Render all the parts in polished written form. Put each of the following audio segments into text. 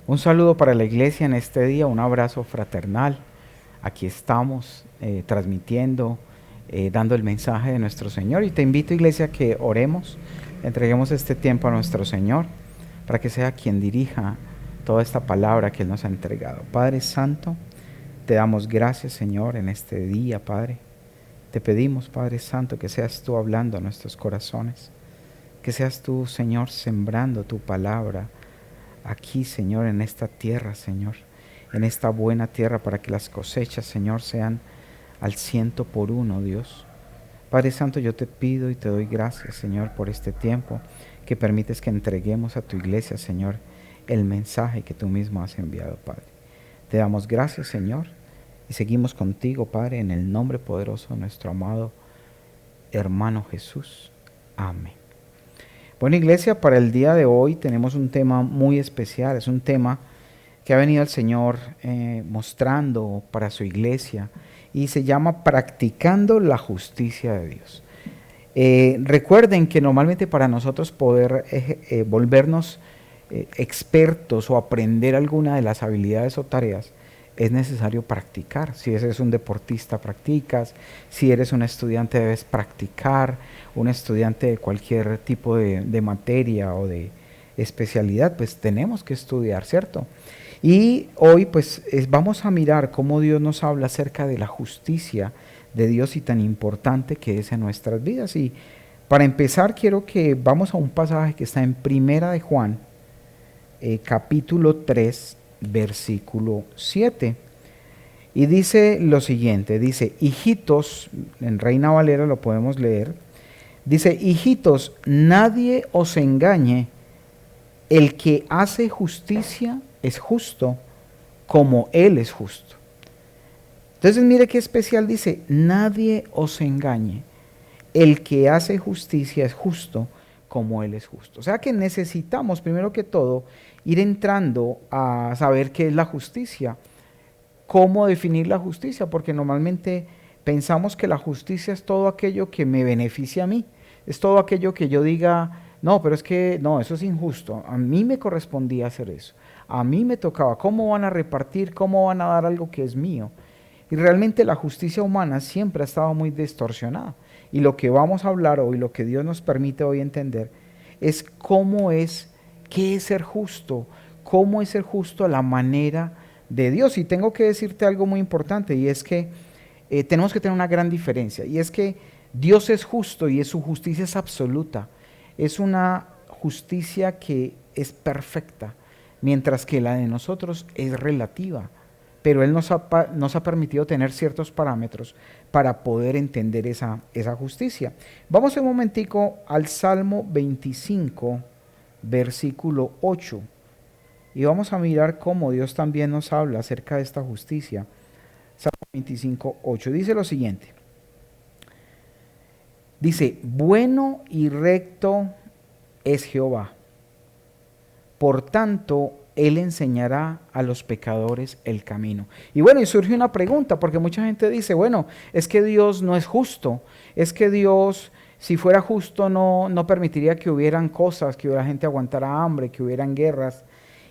Un saludo para la iglesia en este día, un abrazo fraternal. Aquí estamos transmitiendo, dando el mensaje de nuestro Señor. Y te invito, iglesia, que oremos, entreguemos este tiempo a nuestro Señor, para que sea quien dirija toda esta palabra que Él nos ha entregado. Padre Santo, te damos gracias, Señor, en este día, Padre. Te pedimos, Padre Santo, que seas tú hablando a nuestros corazones, que seas tú, Señor, sembrando tu palabra aquí, Señor, en esta tierra, Señor, en esta buena tierra, para que las cosechas, Señor, sean al 100 por 1, Dios. Padre Santo, yo te pido y te doy gracias, Señor, por este tiempo que permites que entreguemos a tu iglesia, Señor, el mensaje que tú mismo has enviado, Padre. Te damos gracias, Señor, y seguimos contigo, Padre, en el nombre poderoso de nuestro amado hermano Jesús. Amén. Bueno, iglesia, para el día de hoy tenemos un tema muy especial. Es un tema que ha venido el Señor mostrando para su iglesia y se llama Practicando la Justicia de Dios. Recuerden que normalmente para nosotros poder volvernos expertos o aprender alguna de las habilidades o tareas, es necesario practicar. Si eres un deportista, practicas. Si eres un estudiante, debes practicar. Un estudiante de cualquier tipo de materia o de especialidad, pues tenemos que estudiar, ¿cierto? Y hoy pues vamos a mirar cómo Dios nos habla acerca de la justicia de Dios y tan importante que es en nuestras vidas. Y para empezar quiero que vamos a un pasaje que está en Primera de Juan, capítulo 3, versículo 7. Y dice lo siguiente, dice, hijitos, en Reina Valera lo podemos leer, dice, hijitos, nadie os engañe, el que hace justicia es justo como Él es justo. Entonces mire qué especial dice, nadie os engañe, el que hace justicia es justo como Él es justo. O sea que necesitamos primero que todo ir entrando a saber qué es la justicia, cómo definir la justicia, porque normalmente pensamos que la justicia es todo aquello que me beneficia a mí, es todo aquello que yo diga, no, pero es que no, eso es injusto, a mí me correspondía hacer eso, a mí me tocaba, ¿cómo van a repartir, cómo van a dar algo que es mío? Y realmente la justicia humana siempre ha estado muy distorsionada. Y lo que vamos a hablar hoy, lo que Dios nos permite hoy entender, es cómo es, qué es ser justo, cómo es ser justo a la manera de Dios. Y tengo que decirte algo muy importante, y es que tenemos que tener una gran diferencia, y es que Dios es justo y su justicia es absoluta. Es una justicia que es perfecta, mientras que la de nosotros es relativa. Pero Él nos ha permitido tener ciertos parámetros para poder entender esa justicia. Vamos un momentico al Salmo 25, versículo 8. Y vamos a mirar cómo Dios también nos habla acerca de esta justicia. Salmo 25, 8. Dice lo siguiente. Dice, bueno y recto es Jehová. Por tanto, Él enseñará a los pecadores el camino. Y bueno, y surge una pregunta, porque mucha gente dice, bueno, es que Dios no es justo, es que Dios, si fuera justo, no permitiría que hubieran cosas, que hubiera gente aguantara hambre, que hubieran guerras.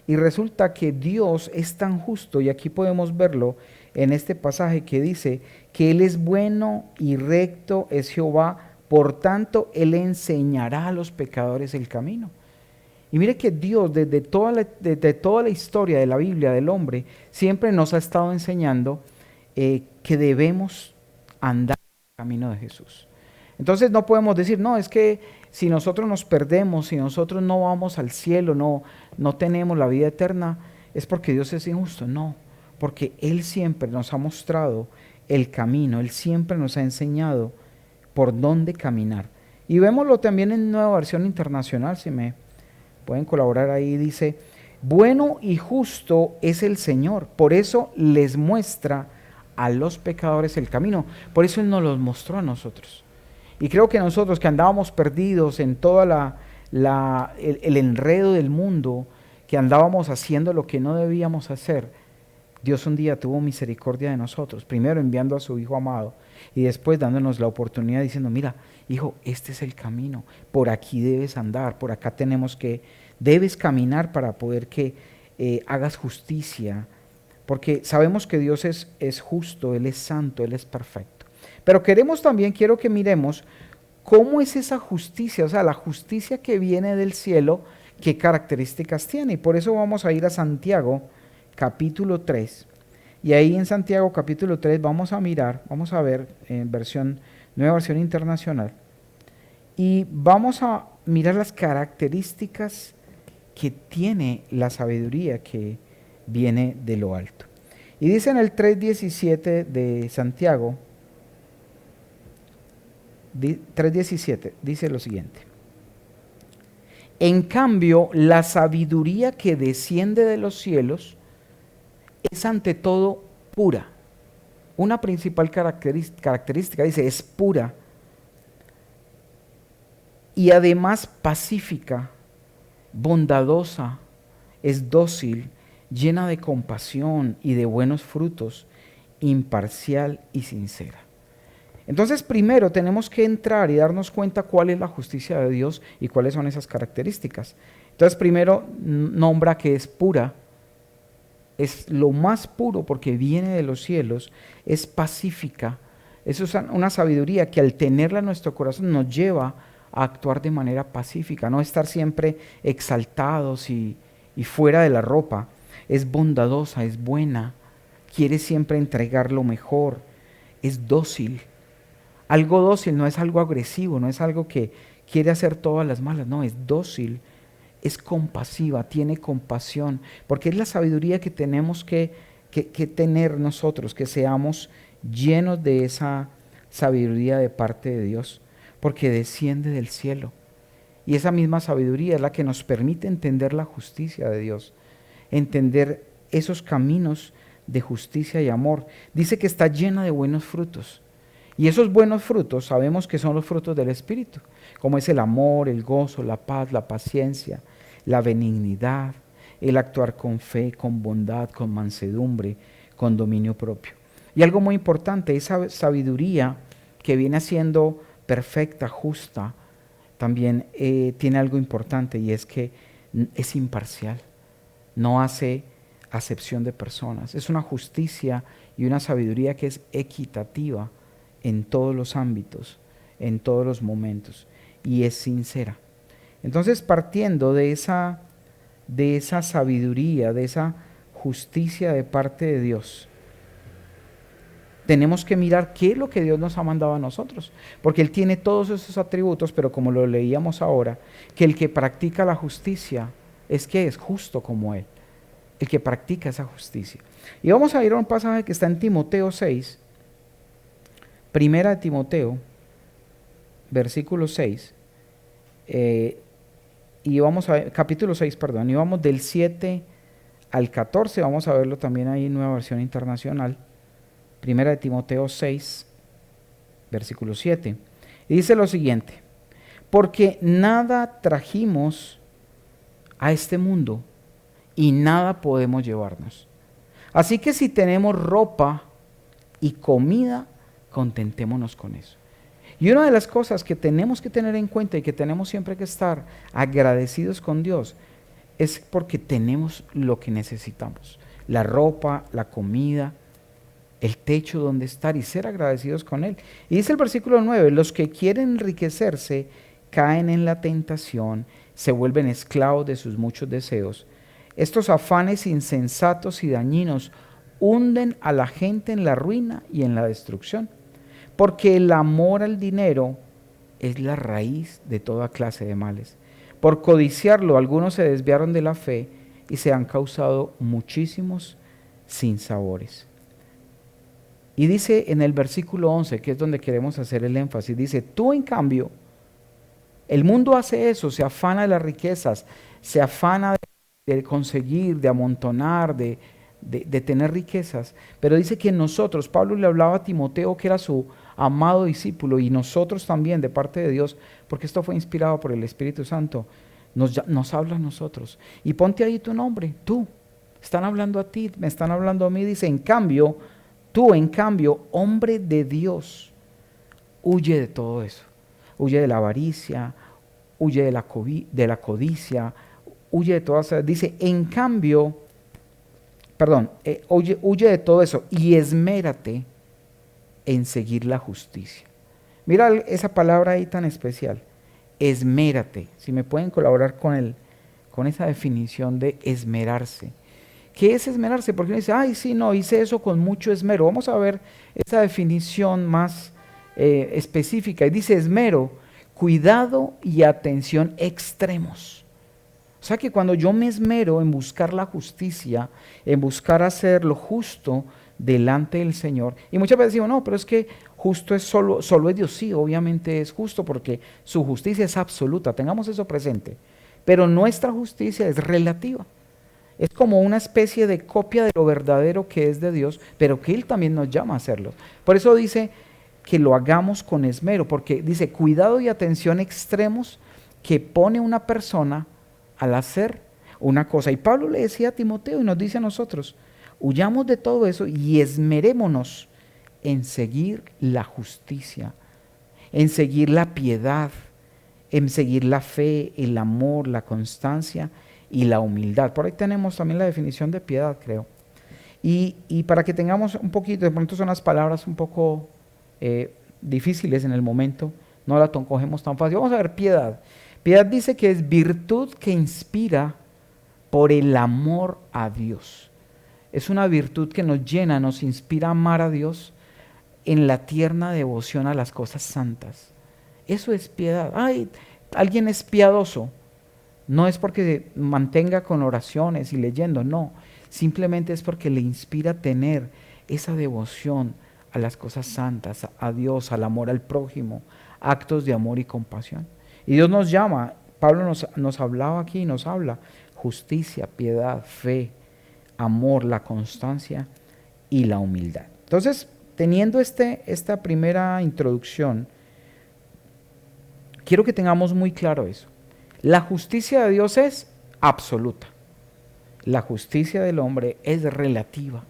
Y resulta que Dios es tan justo, y aquí podemos verlo en este pasaje que dice que Él es bueno y recto es Jehová, por tanto, Él enseñará a los pecadores el camino. Y mire que Dios, desde toda la historia de la Biblia del hombre, siempre nos ha estado enseñando que debemos andar en el camino de Jesús. Entonces no podemos decir, no, es que si nosotros nos perdemos, si nosotros no vamos al cielo, no tenemos la vida eterna, es porque Dios es injusto. No, porque Él siempre nos ha mostrado el camino, Él siempre nos ha enseñado por dónde caminar. Y vémoslo también en Nueva Versión Internacional, si me pueden colaborar ahí, dice, bueno y justo es el Señor, por eso les muestra a los pecadores el camino, por eso Él nos los mostró a nosotros. Y creo que nosotros que andábamos perdidos en toda el enredo del mundo, que andábamos haciendo lo que no debíamos hacer, Dios un día tuvo misericordia de nosotros, primero enviando a su Hijo amado y después dándonos la oportunidad diciendo, mira, hijo, este es el camino, por aquí debes andar, por acá debes caminar para poder hagas justicia, porque sabemos que Dios es justo, Él es santo, Él es perfecto. Pero quiero que miremos cómo es esa justicia, o sea, la justicia que viene del cielo, qué características tiene. Y por eso vamos a ir a Santiago, capítulo 3. Y ahí en Santiago, capítulo 3, vamos a ver en nueva versión internacional, y vamos a mirar las características que tiene la sabiduría que viene de lo alto. Y dice en el 3:17 de Santiago, 3:17, dice lo siguiente: en cambio, la sabiduría que desciende de los cielos es ante todo pura. Una principal característica, dice, es pura y además pacífica, bondadosa, es dócil, llena de compasión y de buenos frutos, imparcial y sincera. Entonces, primero tenemos que entrar y darnos cuenta cuál es la justicia de Dios y cuáles son esas características. Entonces, primero nombra que es pura, es lo más puro porque viene de los cielos, es pacífica. Eso es una sabiduría que al tenerla en nuestro corazón nos lleva a actuar de manera pacífica, no estar siempre exaltados y fuera de la ropa. Es bondadosa, es buena, quiere siempre entregar lo mejor, es dócil. Algo dócil no es algo agresivo, no es algo que quiere hacer todas las malas, no, es dócil, es compasiva, tiene compasión, porque es la sabiduría que tenemos que tener nosotros, que seamos llenos de esa sabiduría de parte de Dios, porque desciende del cielo. Y esa misma sabiduría es la que nos permite entender la justicia de Dios, entender esos caminos de justicia y amor. Dice que está llena de buenos frutos. Y esos buenos frutos sabemos que son los frutos del Espíritu, como es el amor, el gozo, la paz, la paciencia, la benignidad, el actuar con fe, con bondad, con mansedumbre, con dominio propio. Y algo muy importante, esa sabiduría que viene siendo perfecta, justa, también tiene algo importante, y es que es imparcial, no hace acepción de personas. Es una justicia y una sabiduría que es equitativa en todos los ámbitos, en todos los momentos, y es sincera. Entonces, partiendo de esa sabiduría, de esa justicia de parte de Dios, tenemos que mirar qué es lo que Dios nos ha mandado a nosotros, porque Él tiene todos esos atributos, pero como lo leíamos ahora, que el que practica la justicia es que es justo como Él, el que practica esa justicia. Y vamos a ir a un pasaje que está en Timoteo 6, Primera de Timoteo, versículo 6, y vamos a ver, capítulo 6, perdón, y vamos del 7 al 14, vamos a verlo también ahí en Nueva Versión Internacional. Primera de Timoteo 6, versículo 7, y dice lo siguiente: porque nada trajimos a este mundo y nada podemos llevarnos. Así que si tenemos ropa y comida, contentémonos con eso. Y una de las cosas que tenemos que tener en cuenta y que tenemos siempre que estar agradecidos con Dios es porque tenemos lo que necesitamos: la ropa, la comida, el techo donde estar, y ser agradecidos con Él. Y dice el versículo 9, los que quieren enriquecerse caen en la tentación, se vuelven esclavos de sus muchos deseos. Estos afanes insensatos y dañinos hunden a la gente en la ruina y en la destrucción, porque el amor al dinero es la raíz de toda clase de males. Por codiciarlo, algunos se desviaron de la fe y se han causado muchísimos sinsabores. Y dice en el versículo 11, que es donde queremos hacer el énfasis, dice, tú en cambio, el mundo hace eso, se afana de las riquezas, se afana de conseguir, de amontonar, de tener riquezas, pero dice que nosotros, Pablo le hablaba a Timoteo, que era su amado discípulo, y nosotros también de parte de Dios, porque esto fue inspirado por el Espíritu Santo, nos habla a nosotros. Y ponte ahí tu nombre, tú, están hablando a ti, me están hablando a mí, dice, en cambio, tú, en cambio, hombre de Dios, huye de todo eso. Huye de la avaricia, huye de la codicia, huye de todas esas. Dice, en cambio, perdón, huye de todo eso y esmérate en seguir la justicia. Mira esa palabra ahí tan especial, esmérate. Si me pueden colaborar con esa definición de esmerarse. ¿Qué es esmerarse? Porque uno dice, ay, sí, no, hice eso con mucho esmero. Vamos a ver esa definición más específica. Y dice esmero, cuidado y atención extremos. O sea que cuando yo me esmero en buscar la justicia, en buscar hacer lo justo delante del Señor, y muchas veces digo, no, pero es que justo es solo es Dios. Sí, obviamente es justo porque su justicia es absoluta, tengamos eso presente. Pero nuestra justicia es relativa. Es como una especie de copia de lo verdadero que es de Dios, pero que Él también nos llama a hacerlo. Por eso dice que lo hagamos con esmero, porque dice cuidado y atención extremos que pone una persona al hacer una cosa. Y Pablo le decía a Timoteo y nos dice a nosotros, huyamos de todo eso y esmerémonos en seguir la justicia, en seguir la piedad, en seguir la fe, el amor, la constancia y la humildad. Por ahí tenemos también la definición de piedad, creo. Y para que tengamos un poquito, de pronto son las palabras un poco difíciles en el momento, no la cogemos tan fácil. Vamos a ver piedad. Piedad dice que es virtud que inspira por el amor a Dios. Es una virtud que nos llena, nos inspira a amar a Dios en la tierna devoción a las cosas santas. Eso es piedad. Ay, alguien es piadoso. No es porque mantenga con oraciones y leyendo, no. Simplemente es porque le inspira a tener esa devoción a las cosas santas, a Dios, al amor al prójimo, actos de amor y compasión. Y Dios nos llama, Pablo nos hablaba aquí, nos habla, justicia, piedad, fe, amor, la constancia y la humildad. Entonces, teniendo esta primera introducción, quiero que tengamos muy claro eso. La justicia de Dios es absoluta. La justicia del hombre es relativa,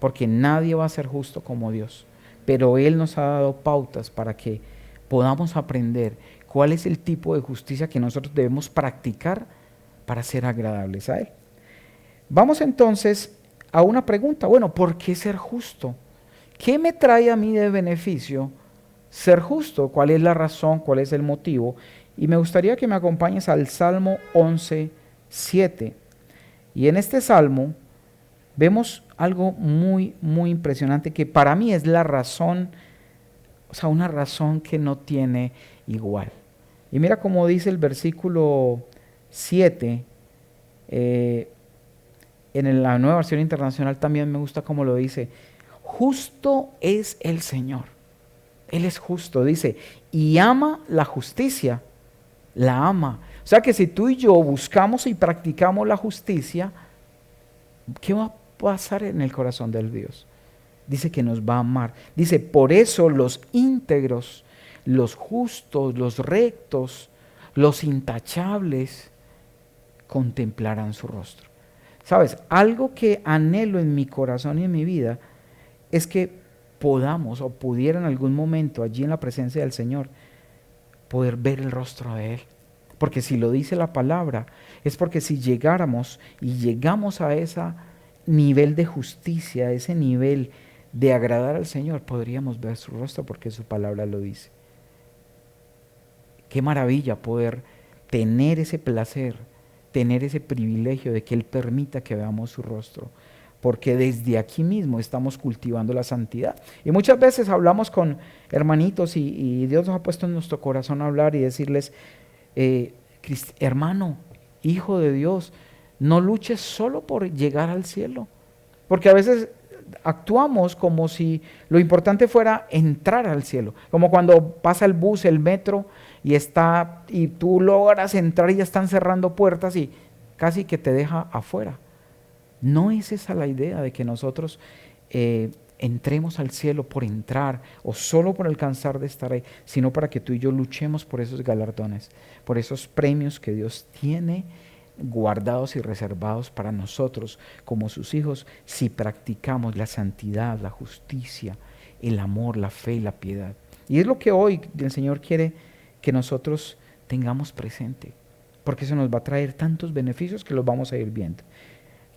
porque nadie va a ser justo como Dios. Pero Él nos ha dado pautas para que podamos aprender cuál es el tipo de justicia que nosotros debemos practicar para ser agradables a Él. Vamos entonces a una pregunta. Bueno, ¿por qué ser justo? ¿Qué me trae a mí de beneficio ser justo? ¿Cuál es la razón? ¿Cuál es el motivo? Y me gustaría que me acompañes al Salmo 11:7. Y en este salmo vemos algo muy, muy impresionante que para mí es la razón, o sea, una razón que no tiene igual. Y mira cómo dice el versículo 7, en la Nueva Versión Internacional también me gusta cómo lo dice. Justo es el Señor. Él es justo, dice, y ama la justicia. La ama. O sea que si tú y yo buscamos y practicamos la justicia, ¿qué va a pasar en el corazón del Dios? Dice que nos va a amar. Dice, por eso los íntegros, los justos, los rectos, los intachables, contemplarán su rostro. ¿Sabes? Algo que anhelo en mi corazón y en mi vida es que podamos o pudiera en algún momento allí en la presencia del Señor poder ver el rostro de Él. Porque si lo dice la palabra, es porque si llegáramos y llegamos a ese nivel de justicia, a ese nivel de agradar al Señor, podríamos ver su rostro porque su palabra lo dice. Qué maravilla poder tener ese placer, tener ese privilegio de que Él permita que veamos su rostro, porque desde aquí mismo estamos cultivando la santidad. Y muchas veces hablamos con hermanitos y Dios nos ha puesto en nuestro corazón a hablar y decirles, hermano, hijo de Dios, no luches solo por llegar al cielo, porque a veces actuamos como si lo importante fuera entrar al cielo, como cuando pasa el bus, el metro, y tú logras entrar y ya están cerrando puertas y casi que te deja afuera. No es esa la idea de que nosotros entremos al cielo por entrar o solo por alcanzar de estar ahí, sino para que tú y yo luchemos por esos galardones, por esos premios que Dios tiene guardados y reservados para nosotros como sus hijos, si practicamos la santidad, la justicia, el amor, la fe y la piedad. Y es lo que hoy el Señor quiere que nosotros tengamos presente, porque eso nos va a traer tantos beneficios que los vamos a ir viendo.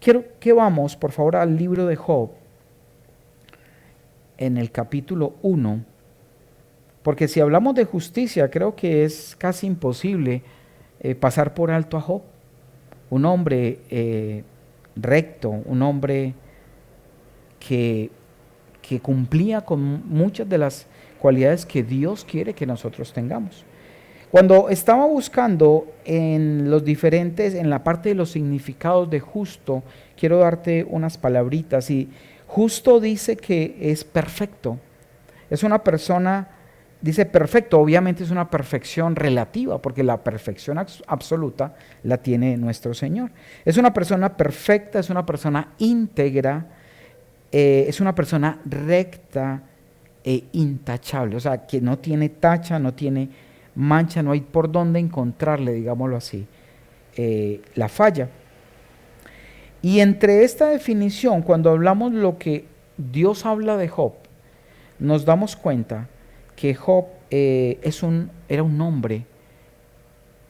Quiero que vamos, por favor, al libro de Job, en el capítulo 1, porque si hablamos de justicia, creo que es casi imposible pasar por alto a Job. Un hombre recto, un hombre que cumplía con muchas de las cualidades que Dios quiere que nosotros tengamos. Cuando estaba buscando en la parte de los significados de justo, quiero darte unas palabritas. Y justo dice que es perfecto. Es una persona, dice perfecto, obviamente es una perfección relativa, porque la perfección absoluta la tiene nuestro Señor. Es una persona perfecta, es una persona íntegra, es una persona recta e intachable, o sea, que no tiene tacha, no tiene mancha, no hay por dónde encontrarle, digámoslo así, la falla. Y entre esta definición, cuando hablamos lo que Dios habla de Job, nos damos cuenta que Job era un hombre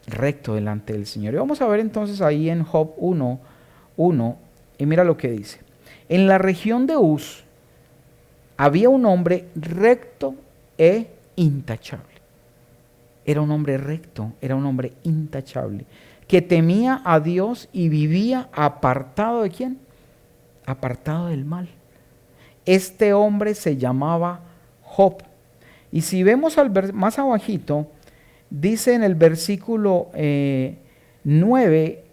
recto delante del Señor. Y vamos a ver entonces ahí en Job 1:1, y mira lo que dice. En la región de Uz había un hombre recto e intachable. Era un hombre recto, era un hombre intachable, que temía a Dios y vivía apartado ¿de quién? Apartado del mal. Este hombre se llamaba Job. Y si vemos más abajito, dice en el versículo 9,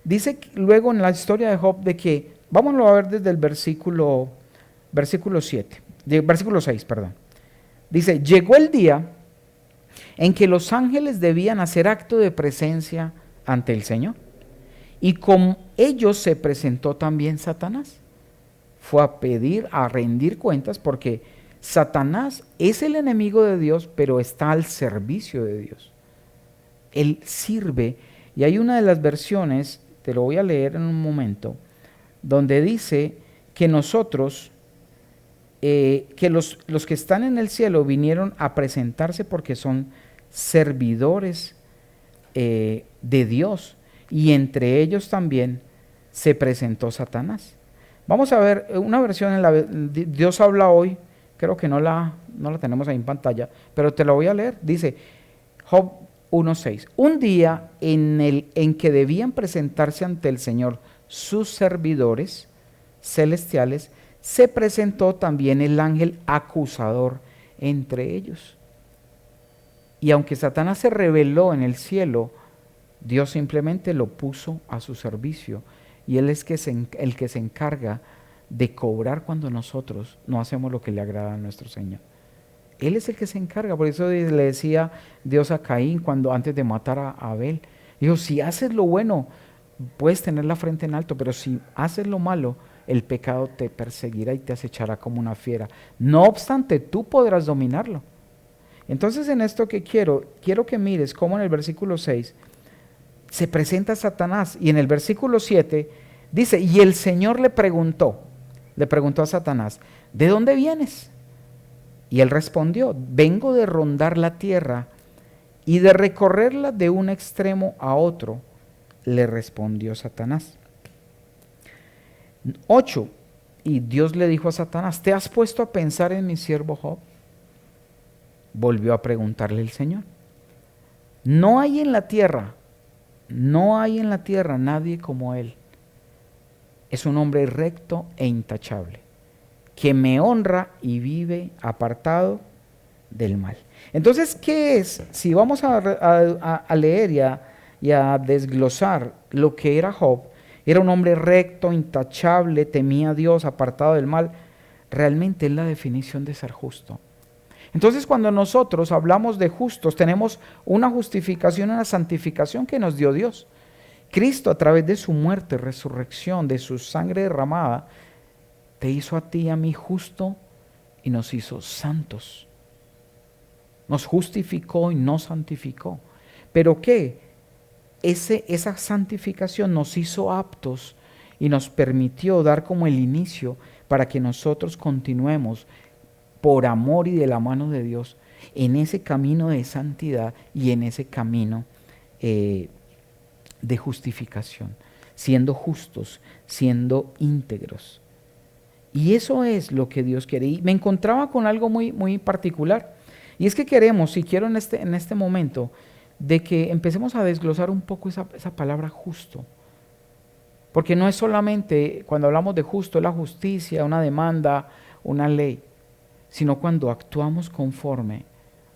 dice luego en la historia de Job de que, vámonos a ver desde el versículo 6, perdón. Dice, llegó el día en que los ángeles debían hacer acto de presencia ante el Señor. Y con ellos se presentó también Satanás. Fue a rendir cuentas, porque Satanás es el enemigo de Dios, pero está al servicio de Dios. Él sirve, y hay una de las versiones, te lo voy a leer en un momento, donde dice que nosotros, que los que están en el cielo vinieron a presentarse porque son servidores de Dios, y entre ellos también se presentó Satanás. Vamos a ver una versión Dios habla hoy, creo que no la tenemos ahí en pantalla, pero te la voy a leer. Dice Job 1:6, un día en que debían presentarse ante el Señor sus servidores celestiales, se presentó también el ángel acusador entre ellos. Y aunque Satanás se rebeló en el cielo, Dios simplemente lo puso a su servicio, y Él es el que se encarga de cobrar cuando nosotros no hacemos lo que le agrada a nuestro Señor. Él es el que se encarga. Por eso le decía Dios a Caín antes de matar a Abel, dijo, si haces lo bueno, puedes tener la frente en alto, pero si haces lo malo, el pecado te perseguirá y te acechará como una fiera. No obstante, tú podrás dominarlo. Entonces, en esto que quiero que mires cómo en el versículo 6 se presenta Satanás, y en el versículo 7 dice, y el Señor le preguntó a Satanás, ¿de dónde vienes? Y él respondió, vengo de rondar la tierra y de recorrerla de un extremo a otro, le respondió Satanás. 8, y Dios le dijo a Satanás, ¿te has puesto a pensar en mi siervo Job? Volvió a preguntarle el Señor. No hay en la tierra nadie como él. Es un hombre recto e intachable, que me honra y vive apartado del mal. Entonces, ¿qué es? Si vamos a leer y a desglosar lo que era Job, era un hombre recto, intachable, temía a Dios, apartado del mal. Realmente es la definición de ser justo. Entonces, cuando nosotros hablamos de justos, tenemos una justificación, una santificación que nos dio Dios. Cristo, a través de su muerte, resurrección, de su sangre derramada, te hizo a ti y a mí justo y nos hizo santos. Nos justificó y nos santificó. ¿Pero qué? Esa santificación nos hizo aptos y nos permitió dar como el inicio para que nosotros continuemos por amor y de la mano de Dios en ese camino de santidad y en ese camino de justificación. siendo justos, siendo íntegros. Y eso es lo que Dios quiere. Y me encontraba con algo muy, muy particular. Y es que queremos, si quiero en este momento, de que empecemos a desglosar un poco esa palabra justo. Porque no es solamente, cuando hablamos de justo, la justicia, una demanda, una ley, sino cuando actuamos conforme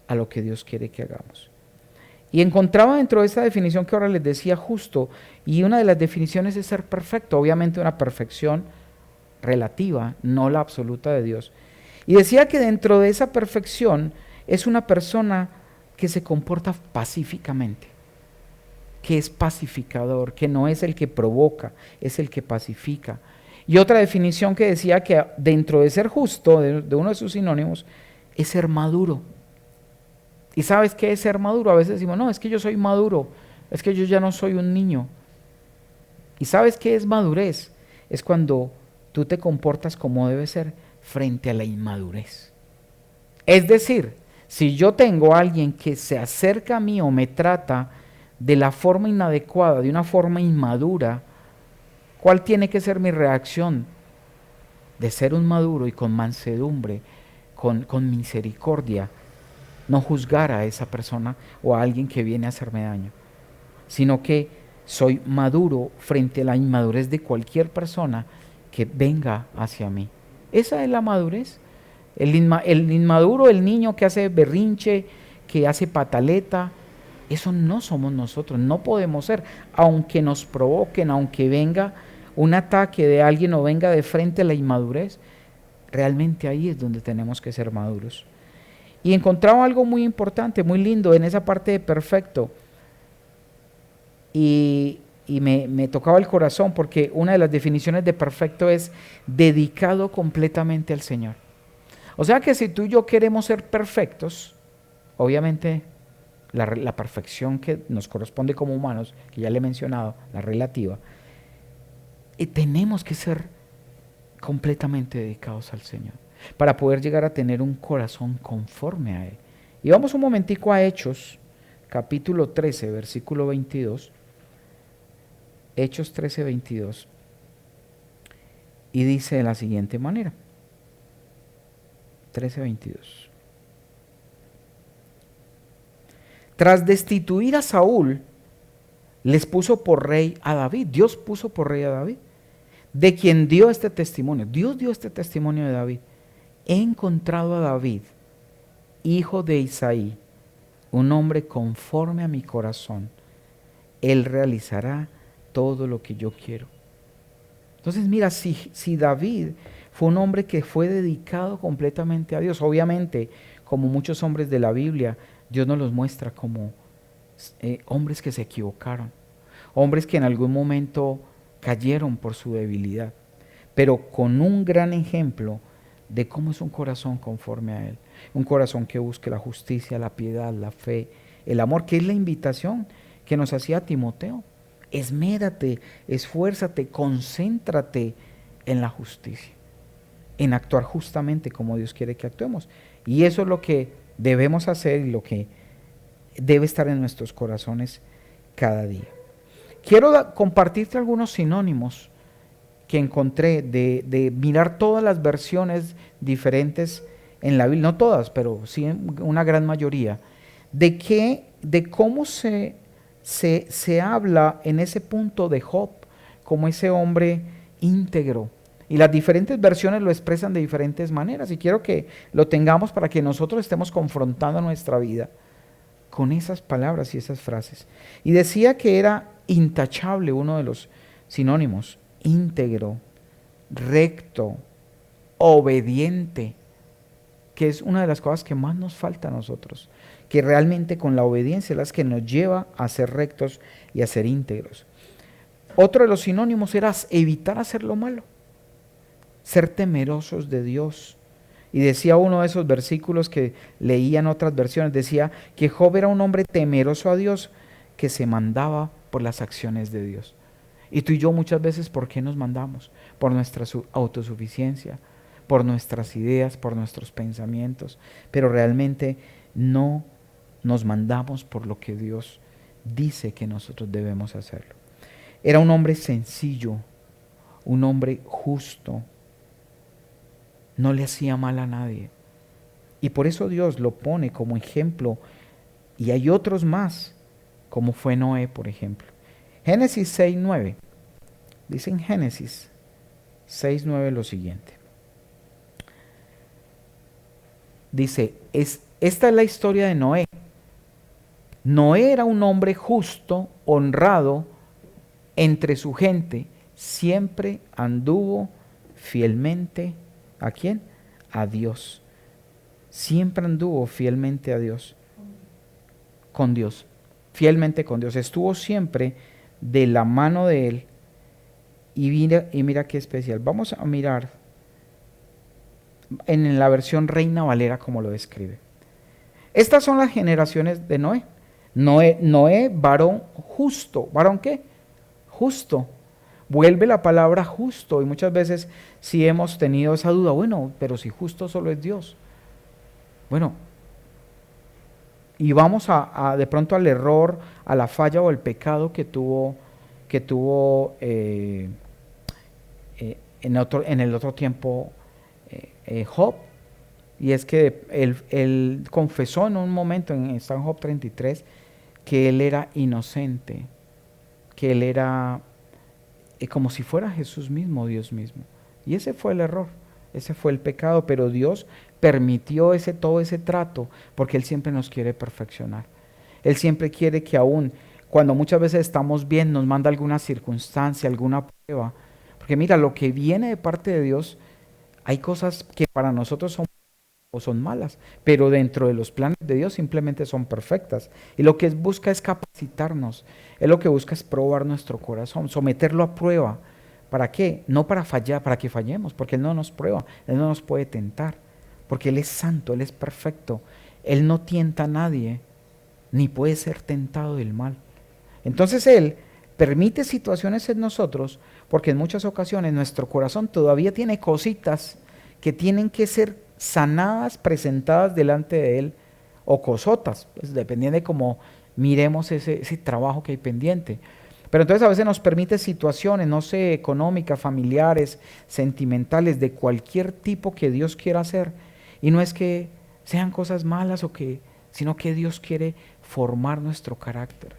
a lo que Dios quiere que hagamos. Y encontraba dentro de esa definición que ahora les decía justo, y una de las definiciones es ser perfecto, obviamente una perfección relativa, no la absoluta de Dios. Y decía que dentro de esa perfección es una persona que se comporta pacíficamente, que es pacificador, que no es el que provoca, es el que pacifica. Y otra definición que decía que dentro de ser justo, de uno de sus sinónimos, es ser maduro. ¿Y sabes qué es ser maduro? A veces decimos, no, es que yo soy maduro, es que yo ya no soy un niño. ¿Y sabes qué es madurez? Es cuando tú te comportas como debe ser frente a la inmadurez. Es decir, si yo tengo a alguien que se acerca a mí o me trata de la forma inadecuada, de una forma inmadura, ¿cuál tiene que ser mi reacción? De ser un maduro y con mansedumbre, con misericordia, no juzgar a esa persona o a alguien que viene a hacerme daño, sino que soy maduro frente a la inmadurez de cualquier persona que venga hacia mí. Esa es la madurez. El inmaduro, el niño que hace berrinche, que hace pataleta, eso no somos nosotros, no podemos ser, aunque nos provoquen, aunque venga un ataque de alguien o venga de frente a la inmadurez, realmente ahí es donde tenemos que ser maduros. Y encontraba algo muy importante, muy lindo en esa parte de perfecto, y me tocaba el corazón porque una de las definiciones de perfecto es dedicado completamente al Señor. O sea que si tú y yo queremos ser perfectos, obviamente la perfección que nos corresponde como humanos, que ya le he mencionado, la relativa, tenemos que ser completamente dedicados al Señor para poder llegar a tener un corazón conforme a Él. Y vamos un momentico a Hechos, capítulo 13, versículo 22. Hechos 13, 22. Y dice de la siguiente manera. 13, 22. Tras destituir a Saúl, les puso por rey a David. Dios puso por rey a David, de quien dio este testimonio. Dios dio este testimonio de David. He encontrado a David, hijo de Isaí, un hombre conforme a mi corazón. Él realizará todo lo que yo quiero. Entonces mira, si David fue un hombre que fue dedicado completamente a Dios, obviamente, como muchos hombres de la Biblia, Dios nos los muestra como hombres que se equivocaron, hombres que en algún momento cayeron por su debilidad, pero con un gran ejemplo de cómo es un corazón conforme a Él, un corazón que busque la justicia, la piedad, la fe, el amor, que es la invitación que nos hacía Timoteo. Esmérate, esfuérzate, concéntrate en la justicia, en actuar justamente como Dios quiere que actuemos. Y eso es lo que debemos hacer y lo que debe estar en nuestros corazones cada día. Quiero compartirte algunos sinónimos que encontré de mirar todas las versiones diferentes en la Biblia, no todas, pero sí una gran mayoría, de cómo se habla en ese punto de Job como ese hombre íntegro. Y las diferentes versiones lo expresan de diferentes maneras. Y quiero que lo tengamos para que nosotros estemos confrontando nuestra vida con esas palabras y esas frases. Y decía que era intachable uno de los sinónimos: íntegro, recto, obediente, que es una de las cosas que más nos falta a nosotros, que realmente con la obediencia es la que nos lleva a ser rectos y a ser íntegros. Otro de los sinónimos era evitar hacer lo malo, ser temerosos de Dios. Y decía uno de esos versículos que leía en otras versiones, decía que Job era un hombre temeroso a Dios, que se mandaba por las acciones de Dios. Y tú y yo muchas veces, ¿por qué nos mandamos? Por nuestra autosuficiencia, por nuestras ideas, por nuestros pensamientos, pero realmente no nos mandamos por lo que Dios dice que nosotros debemos hacerlo. Era un hombre sencillo, un hombre justo, no le hacía mal a nadie. Y por eso Dios lo pone como ejemplo. Y hay otros más, como fue Noé, por ejemplo. Génesis 6:9. Dice en Génesis 6:9 lo siguiente. Dice, esta es la historia de Noé. Noé era un hombre justo, honrado entre su gente. Siempre anduvo fielmente, ¿a quién? A Dios. Siempre anduvo fielmente a Dios. Con Dios. Fielmente con Dios. Estuvo siempre de la mano de Él. Y mira qué especial. Vamos a mirar en la versión Reina Valera como lo describe. Estas son las generaciones de Noé. Noé, varón justo. ¿Varón qué? Justo. Vuelve la palabra justo. Y muchas veces sí hemos tenido esa duda. Bueno, pero si justo solo es Dios. Bueno, y vamos de pronto al error, a la falla o al pecado que tuvo en el otro tiempo Job. Y es que él confesó en un momento en San Job 33 que él era inocente, que él era como si fuera Jesús mismo, Dios mismo. Y ese fue el error, ese fue el pecado, pero Dios permitió todo ese trato porque Él siempre nos quiere perfeccionar. Él siempre quiere que aún cuando muchas veces estamos bien nos manda alguna circunstancia, alguna prueba. Porque mira, lo que viene de parte de Dios, hay cosas que para nosotros son malas, pero dentro de los planes de Dios simplemente son perfectas. Y lo que busca es capacitarnos, es lo que busca es probar nuestro corazón, someterlo a prueba. ¿Para qué? No para fallar, para que fallemos, porque Él no nos prueba, Él no nos puede tentar, porque Él es santo, Él es perfecto, Él no tienta a nadie, ni puede ser tentado del mal. Entonces Él permite situaciones en nosotros, porque en muchas ocasiones nuestro corazón todavía tiene cositas que tienen que ser sanadas, presentadas delante de Él, o cosotas, pues dependiendo de cómo miremos ese trabajo que hay pendiente. Pero entonces a veces nos permite situaciones, no sé, económicas, familiares, sentimentales, de cualquier tipo que Dios quiera hacer. Y no es que sean cosas malas sino que Dios quiere formar nuestro carácter,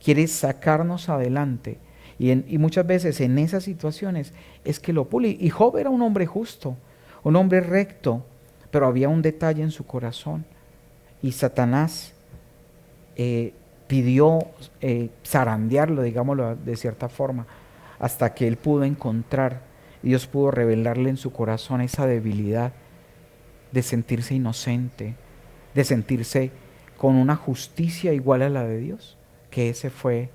quiere sacarnos adelante. Y muchas veces en esas situaciones es que lo pule. Y Job era un hombre justo, un hombre recto, pero había un detalle en su corazón. Y Satanás pidió zarandearlo, digámoslo de cierta forma, hasta que él pudo encontrar, Dios pudo revelarle en su corazón esa debilidad de sentirse inocente, de sentirse con una justicia igual a la de Dios, que ese fue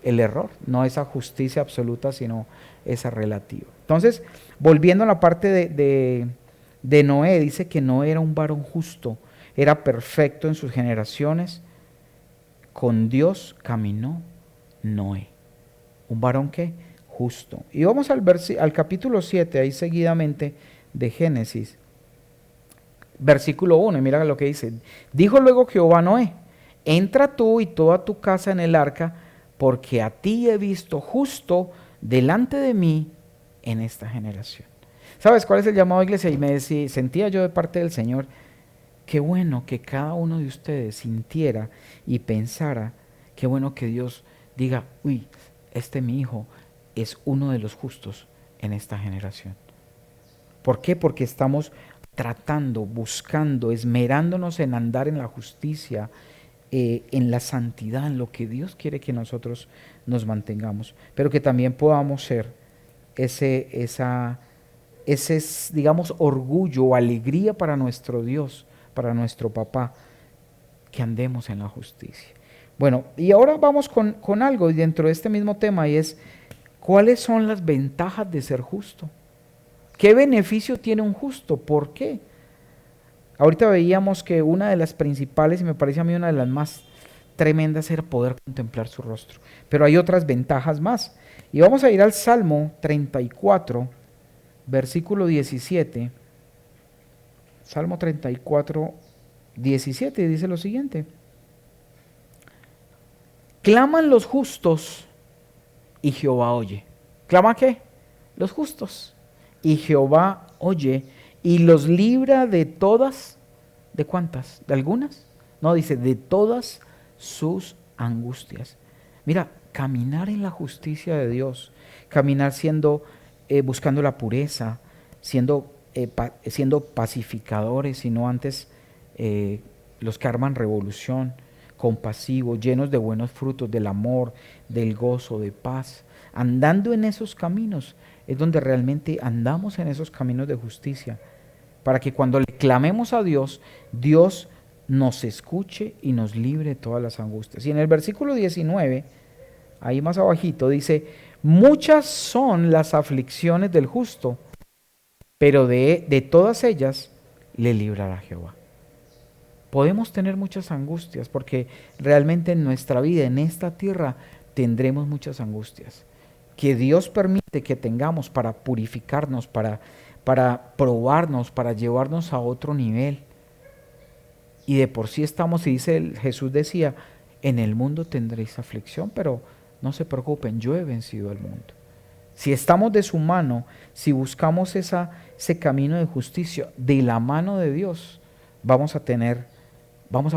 el error, no esa justicia absoluta, sino esa relativa. Entonces, volviendo a la parte de Noé, dice que no era un varón justo, era perfecto en sus generaciones. Con Dios caminó Noé. ¿Un varón qué? Justo. Y vamos al capítulo 7, ahí seguidamente de Génesis. Versículo 1, y mira lo que dice. Dijo luego Jehová a Noé, entra tú y toda tu casa en el arca, porque a ti he visto justo delante de mí en esta generación. ¿Sabes cuál es el llamado, iglesia? Y sentía yo de parte del Señor, qué bueno que cada uno de ustedes sintiera y pensara, qué bueno que Dios diga, uy, mi hijo es uno de los justos en esta generación. ¿Por qué? Porque estamos tratando, buscando, esmerándonos en andar en la justicia, en la santidad, en lo que Dios quiere que nosotros nos mantengamos, pero que también podamos ser ese, digamos, orgullo o alegría para nuestro Dios, para nuestro papá, que andemos en la justicia. Bueno, y ahora vamos con algo dentro de este mismo tema, y es, ¿cuáles son las ventajas de ser justo? ¿Qué beneficio tiene un justo? ¿Por qué? Ahorita veíamos que una de las principales, y me parece a mí una de las más tremendas, era poder contemplar su rostro. Pero hay otras ventajas más. Y vamos a ir al Salmo 34, versículo 17. Salmo 34, 17, dice lo siguiente. Claman los justos y Jehová oye. ¿Clama qué? Los justos. Y Jehová oye y los libra de todas, ¿de cuántas? ¿De algunas? No, dice, de todas sus angustias. Mira, caminar en la justicia de Dios, caminar buscando la pureza, siendo pacificadores y no antes los que arman revolución, compasivos, llenos de buenos frutos, del amor, del gozo, de paz. Andando en esos caminos es donde realmente andamos en esos caminos de justicia, para que cuando le clamemos a Dios, Dios nos escuche y nos libre de todas las angustias. Y en el versículo 19, ahí más abajito, dice, muchas son las aflicciones del justo, pero de todas ellas le librará Jehová. Podemos tener muchas angustias porque realmente en nuestra vida, en esta tierra, tendremos muchas angustias que Dios permite que tengamos para purificarnos, para probarnos, para llevarnos a otro nivel. Y de por sí estamos, y dice Jesús decía, en el mundo tendréis aflicción, pero no se preocupen, yo he vencido al mundo. Si estamos de su mano, si buscamos ese camino de justicia de la mano de Dios, vamos a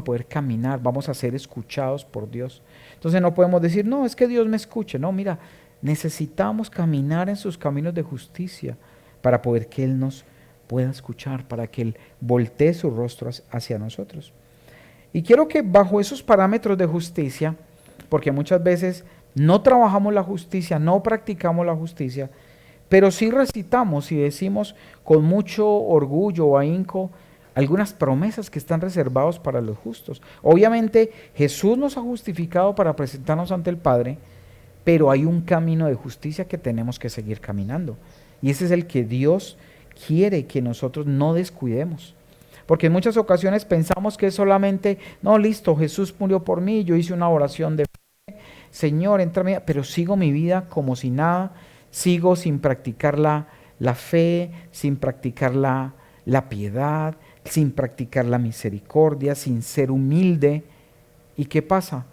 poder caminar, vamos a ser escuchados por Dios. Entonces no podemos decir, no, es que Dios me escuche. No, mira, necesitamos caminar en sus caminos de justicia para poder que Él nos pueda escuchar, para que Él voltee su rostro hacia nosotros. Y quiero que bajo esos parámetros de justicia, porque muchas veces no trabajamos la justicia, no practicamos la justicia, pero sí recitamos y decimos con mucho orgullo o ahínco algunas promesas que están reservadas para los justos. Obviamente Jesús nos ha justificado para presentarnos ante el Padre, pero hay un camino de justicia que tenemos que seguir caminando. Y ese es el que Dios quiere que nosotros no descuidemos. Porque en muchas ocasiones pensamos que es solamente, no, listo, Jesús murió por mí, yo hice una oración de fe, Señor, entra en mi vida, pero sigo mi vida como si nada, sigo sin practicar la fe, sin practicar la piedad, sin practicar la misericordia, sin ser humilde. ¿Y qué pasa?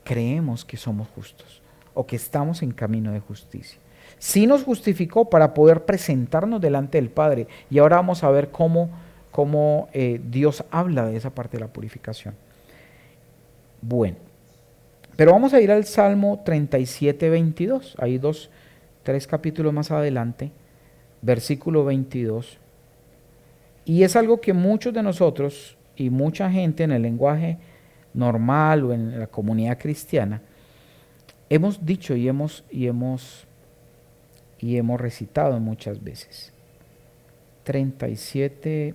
Creemos que somos justos o que estamos en camino de justicia. Sí nos justificó para poder presentarnos delante del Padre, y ahora vamos a ver cómo Dios habla de esa parte de la purificación. Bueno, pero vamos a ir al Salmo 37, 22, ahí tres capítulos más adelante, versículo 22, y es algo que muchos de nosotros y mucha gente en el lenguaje normal o en la comunidad cristiana hemos dicho y hemos recitado muchas veces. 37,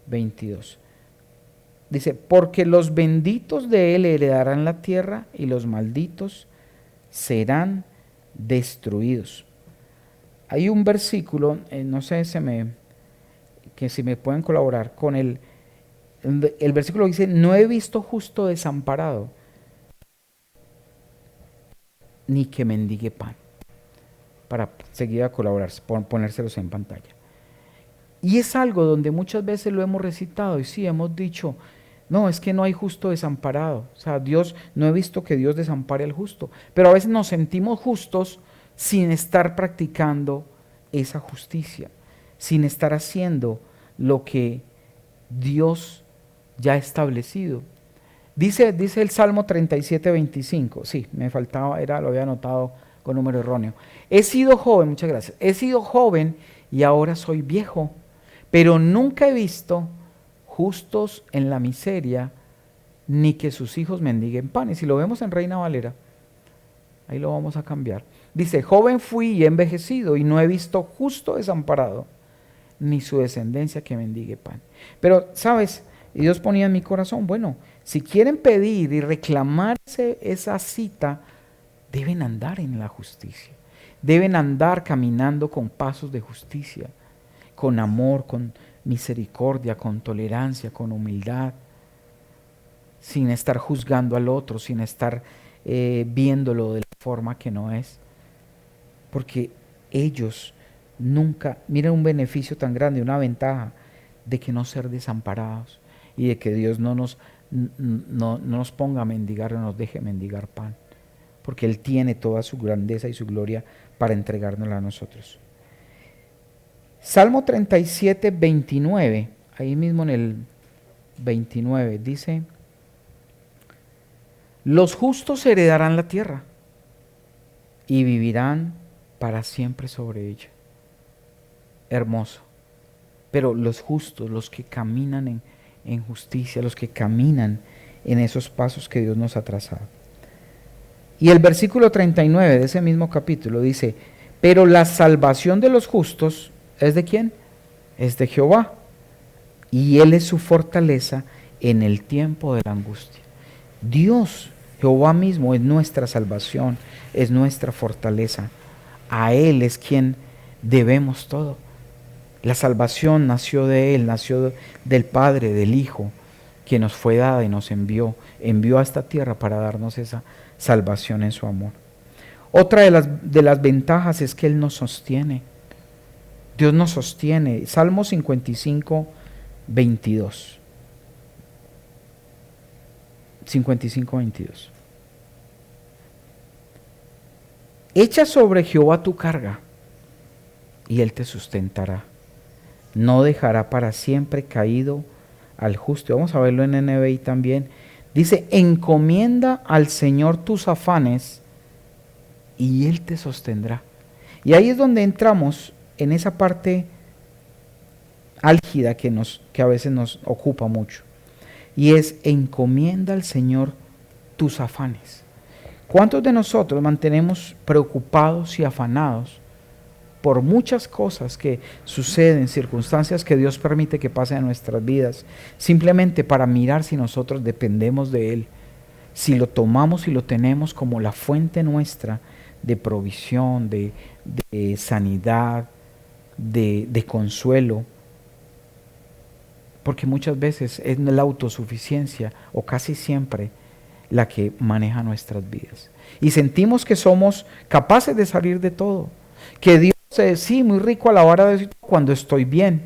22. Dice, porque los benditos de él heredarán la tierra y los malditos serán destruidos. Hay un versículo, no sé que si me pueden colaborar con el versículo que dice, no he visto justo desamparado, ni que mendigue pan. Para seguir a colaborar, ponérselos en pantalla. Y es algo donde muchas veces lo hemos recitado y sí hemos dicho, no, es que no hay justo desamparado. O sea, no he visto que Dios desampare al justo. Pero a veces nos sentimos justos sin estar practicando esa justicia, sin estar haciendo lo que Dios ya ha establecido. Dice el Salmo 37, 25. Sí, me faltaba, lo había anotado con número erróneo. He sido joven, muchas gracias. He sido joven y ahora soy viejo, pero nunca he visto justos en la miseria, ni que sus hijos mendiguen pan. Y si lo vemos en Reina Valera, ahí lo vamos a cambiar. Dice, joven fui y he envejecido y no he visto justo desamparado, ni su descendencia que mendigue pan. Pero, ¿sabes? Y Dios ponía en mi corazón, bueno, si quieren pedir y reclamarse esa cita, deben andar en la justicia. Deben andar caminando con pasos de justicia, con amor, con misericordia, con tolerancia, con humildad, sin estar juzgando al otro, sin estar viéndolo de la forma que no es. Porque ellos nunca, miren un beneficio tan grande, una ventaja de que no ser desamparados y de que Dios no nos ponga a mendigar o nos deje mendigar pan. porque Él tiene toda su grandeza y su gloria para entregárnosla a nosotros. Salmo 37, 29, ahí mismo en el 29, dice: los justos heredarán la tierra y vivirán para siempre sobre ella. Hermoso. Pero los justos, los que caminan en justicia, los que caminan en esos pasos que Dios nos ha trazado. Y el versículo 39 de ese mismo capítulo dice: pero la salvación de los justos ¿es de quién? Es de Jehová, y Él es su fortaleza en el tiempo de la angustia. Dios, Jehová mismo, es nuestra salvación, es nuestra fortaleza. A Él es quien debemos todo. La salvación nació de Él, nació del Padre, del Hijo, que nos fue dada y nos envió a esta tierra para darnos esa salvación en su amor. Otra de las ventajas es que Él nos sostiene. Dios nos sostiene. Salmo 55, 22. 55, 22. Echa sobre Jehová tu carga, y Él te sustentará. No dejará para siempre caído al justo. Vamos a verlo en NBI también. Dice: encomienda al Señor tus afanes, y Él te sostendrá. Y ahí es donde entramos en esa parte álgida que a veces nos ocupa mucho. Y es: encomienda al Señor tus afanes. ¿Cuántos de nosotros mantenemos preocupados y afanados por muchas cosas que suceden, circunstancias que Dios permite que pasen en nuestras vidas, simplemente para mirar si nosotros dependemos de Él, si lo tomamos y lo tenemos como la fuente nuestra de provisión, de sanidad, de consuelo? Porque muchas veces es la autosuficiencia, o casi siempre, la que maneja nuestras vidas. Y sentimos que somos capaces de salir de todo, que Dios es, sí, muy rico a la hora de decir cuando estoy bien.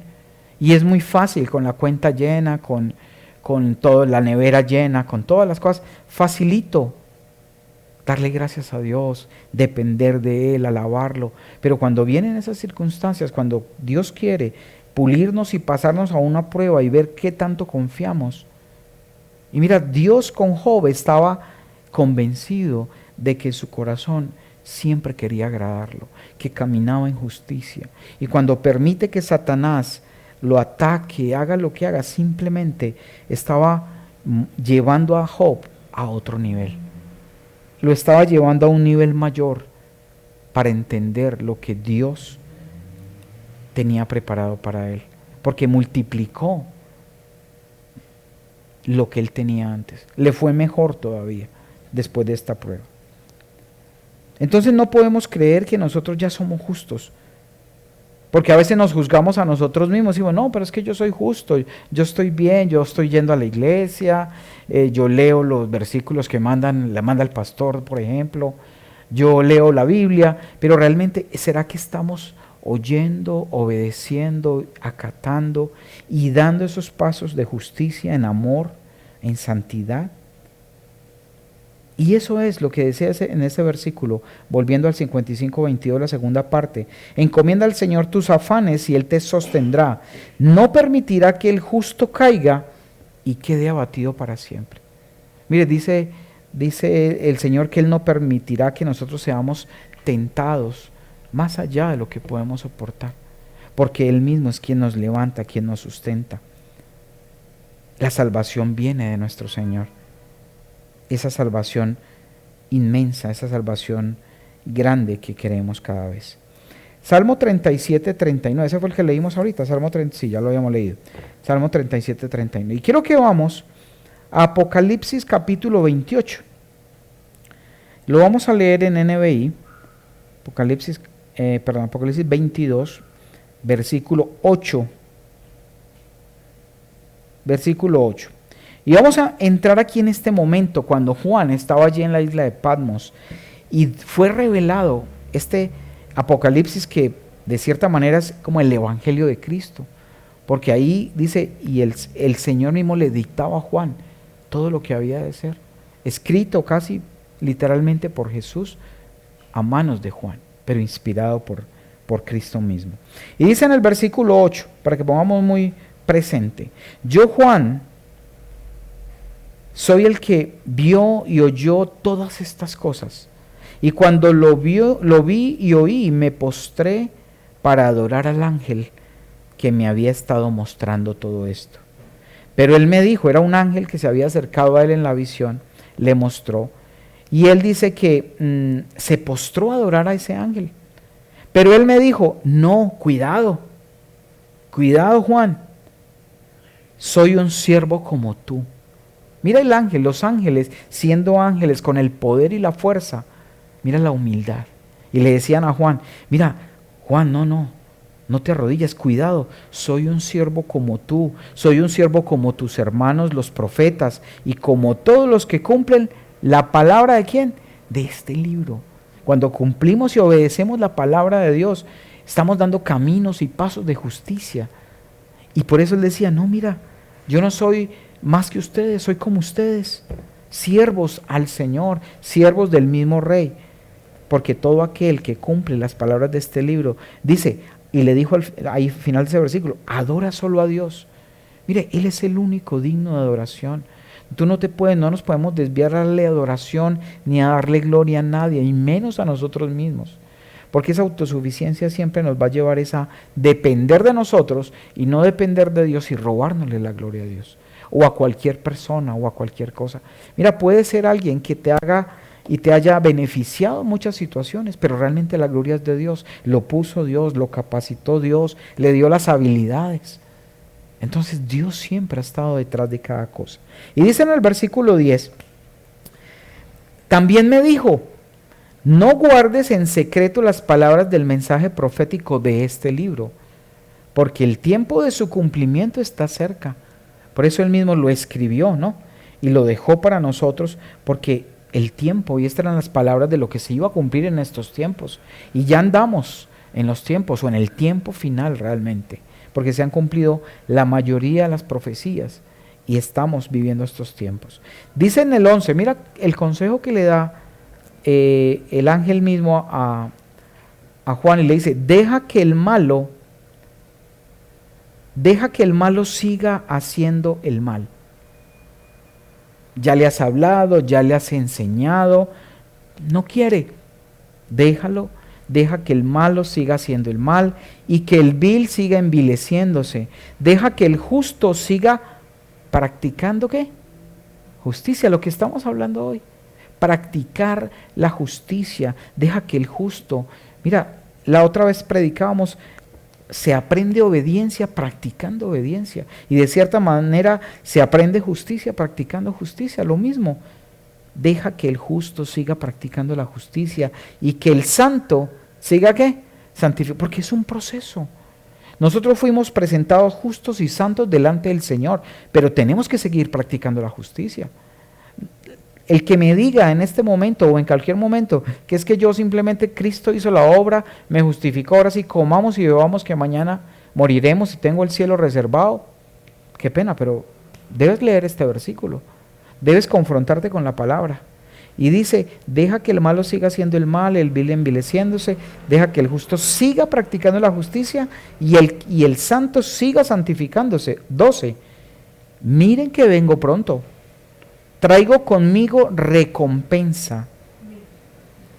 Y es muy fácil, con la cuenta llena, con toda la nevera llena, con todas las cosas, facilito darle gracias a Dios, depender de Él, alabarlo. Pero cuando vienen esas circunstancias, cuando Dios quiere pulirnos y pasarnos a una prueba y ver qué tanto confiamos. Y mira, Dios con Job estaba convencido de que su corazón siempre quería agradarlo, que caminaba en justicia. Y cuando permite que Satanás lo ataque, haga lo que haga, simplemente estaba llevando a Job a otro nivel. Lo estaba llevando a un nivel mayor para entender lo que Dios tenía preparado para él, porque multiplicó lo que él tenía antes. Le fue mejor todavía después de esta prueba. Entonces no podemos creer que nosotros ya somos justos, porque a veces nos juzgamos a nosotros mismos y digo, no, pero es que yo soy justo, yo estoy bien, yo estoy yendo a la iglesia, yo leo los versículos que le manda el pastor, por ejemplo, yo leo la Biblia, pero realmente, ¿será que estamos oyendo, obedeciendo, acatando y dando esos pasos de justicia, en amor, en santidad? Y eso es lo que decía en ese versículo, volviendo al 55:22, la segunda parte. Encomienda al Señor tus afanes y Él te sostendrá. No permitirá que el justo caiga y quede abatido para siempre. Mire, dice el Señor que Él no permitirá que nosotros seamos tentados más allá de lo que podemos soportar, porque Él mismo es quien nos levanta, quien nos sustenta. La salvación viene de nuestro Señor. Esa salvación inmensa, esa salvación grande que queremos cada vez. Salmo 37, 39, ese fue el que leímos ahorita, Salmo 30, sí, ya lo habíamos leído. Salmo 37, 39. Y quiero que vamos a Apocalipsis capítulo 28. Lo vamos a leer en NBI, Apocalipsis 22, versículo 8. Versículo 8. Y vamos a entrar aquí en este momento, cuando Juan estaba allí en la isla de Patmos y fue revelado este Apocalipsis, que de cierta manera es como el Evangelio de Cristo, porque ahí dice, y el Señor mismo le dictaba a Juan todo lo que había de ser, escrito casi literalmente por Jesús a manos de Juan, pero inspirado por Cristo mismo. Y dice en el versículo 8, para que pongamos muy presente, yo Juan soy el que vio y oyó todas estas cosas, y cuando lo vi y oí, me postré para adorar al ángel que me había estado mostrando todo esto. Pero él me dijo, era un ángel que se había acercado a él en la visión, le mostró, y él dice que se postró a adorar a ese ángel. Pero él me dijo, no, cuidado Juan, soy un siervo como tú. Mira el ángel, los ángeles, siendo ángeles con el poder y la fuerza, mira la humildad. Y le decían a Juan, mira, Juan, no te arrodilles, cuidado, soy un siervo como tú, soy un siervo como tus hermanos los profetas y como todos los que cumplen la palabra de ¿quién? De este libro. Cuando cumplimos y obedecemos la palabra de Dios, estamos dando caminos y pasos de justicia. Y por eso él decía, no, mira, yo no soy más que ustedes, soy como ustedes, siervos al Señor, siervos del mismo Rey, porque todo aquel que cumple las palabras de este libro, dice, y le dijo al final de ese versículo, adora solo a Dios. Mire, Él es el único digno de adoración. No nos podemos desviar a darle adoración ni a darle gloria a nadie, y menos a nosotros mismos. Porque esa autosuficiencia siempre nos va a llevar a depender de nosotros y no depender de Dios y robárnosle la gloria a Dios. O a cualquier persona o a cualquier cosa. Mira, puede ser alguien que te haga y te haya beneficiado en muchas situaciones, pero realmente la gloria es de Dios. Lo puso Dios, lo capacitó Dios, le dio las habilidades. Entonces Dios siempre ha estado detrás de cada cosa. Y dice en el versículo 10, también me dijo, no guardes en secreto las palabras del mensaje profético de este libro, porque el tiempo de su cumplimiento está cerca. Por eso él mismo lo escribió, ¿no? Y lo dejó para nosotros, porque el tiempo, y estas eran las palabras de lo que se iba a cumplir en estos tiempos. Y ya andamos en los tiempos, o en el tiempo final realmente, porque se han cumplido la mayoría de las profecías, y estamos viviendo estos tiempos. Dice en el 11, mira el consejo que le da el ángel mismo a Juan, y le dice, deja que el malo siga haciendo el mal. Ya le has hablado, ya le has enseñado, no quiere, déjalo, deja que el malo siga haciendo el mal y que el vil siga envileciéndose, deja que el justo siga practicando ¿qué? Justicia, lo que estamos hablando hoy, practicar la justicia, deja que el justo, mira, la otra vez predicábamos, se aprende obediencia practicando obediencia, y de cierta manera se aprende justicia practicando justicia, lo mismo. Deja que el justo siga practicando la justicia y que el santo siga ¿qué? Santificado, porque es un proceso. Nosotros fuimos presentados justos y santos delante del Señor, pero tenemos que seguir practicando la justicia. El que me diga en este momento o en cualquier momento que es que yo simplemente Cristo hizo la obra, me justificó, ahora sí comamos y bebamos que mañana moriremos y tengo el cielo reservado, qué pena, pero debes leer este versículo, debes confrontarte con la palabra. Y dice, deja que el malo siga haciendo el mal, el vil envileciéndose, deja que el justo siga practicando la justicia y el santo siga santificándose. 12, miren que vengo pronto. Traigo conmigo recompensa.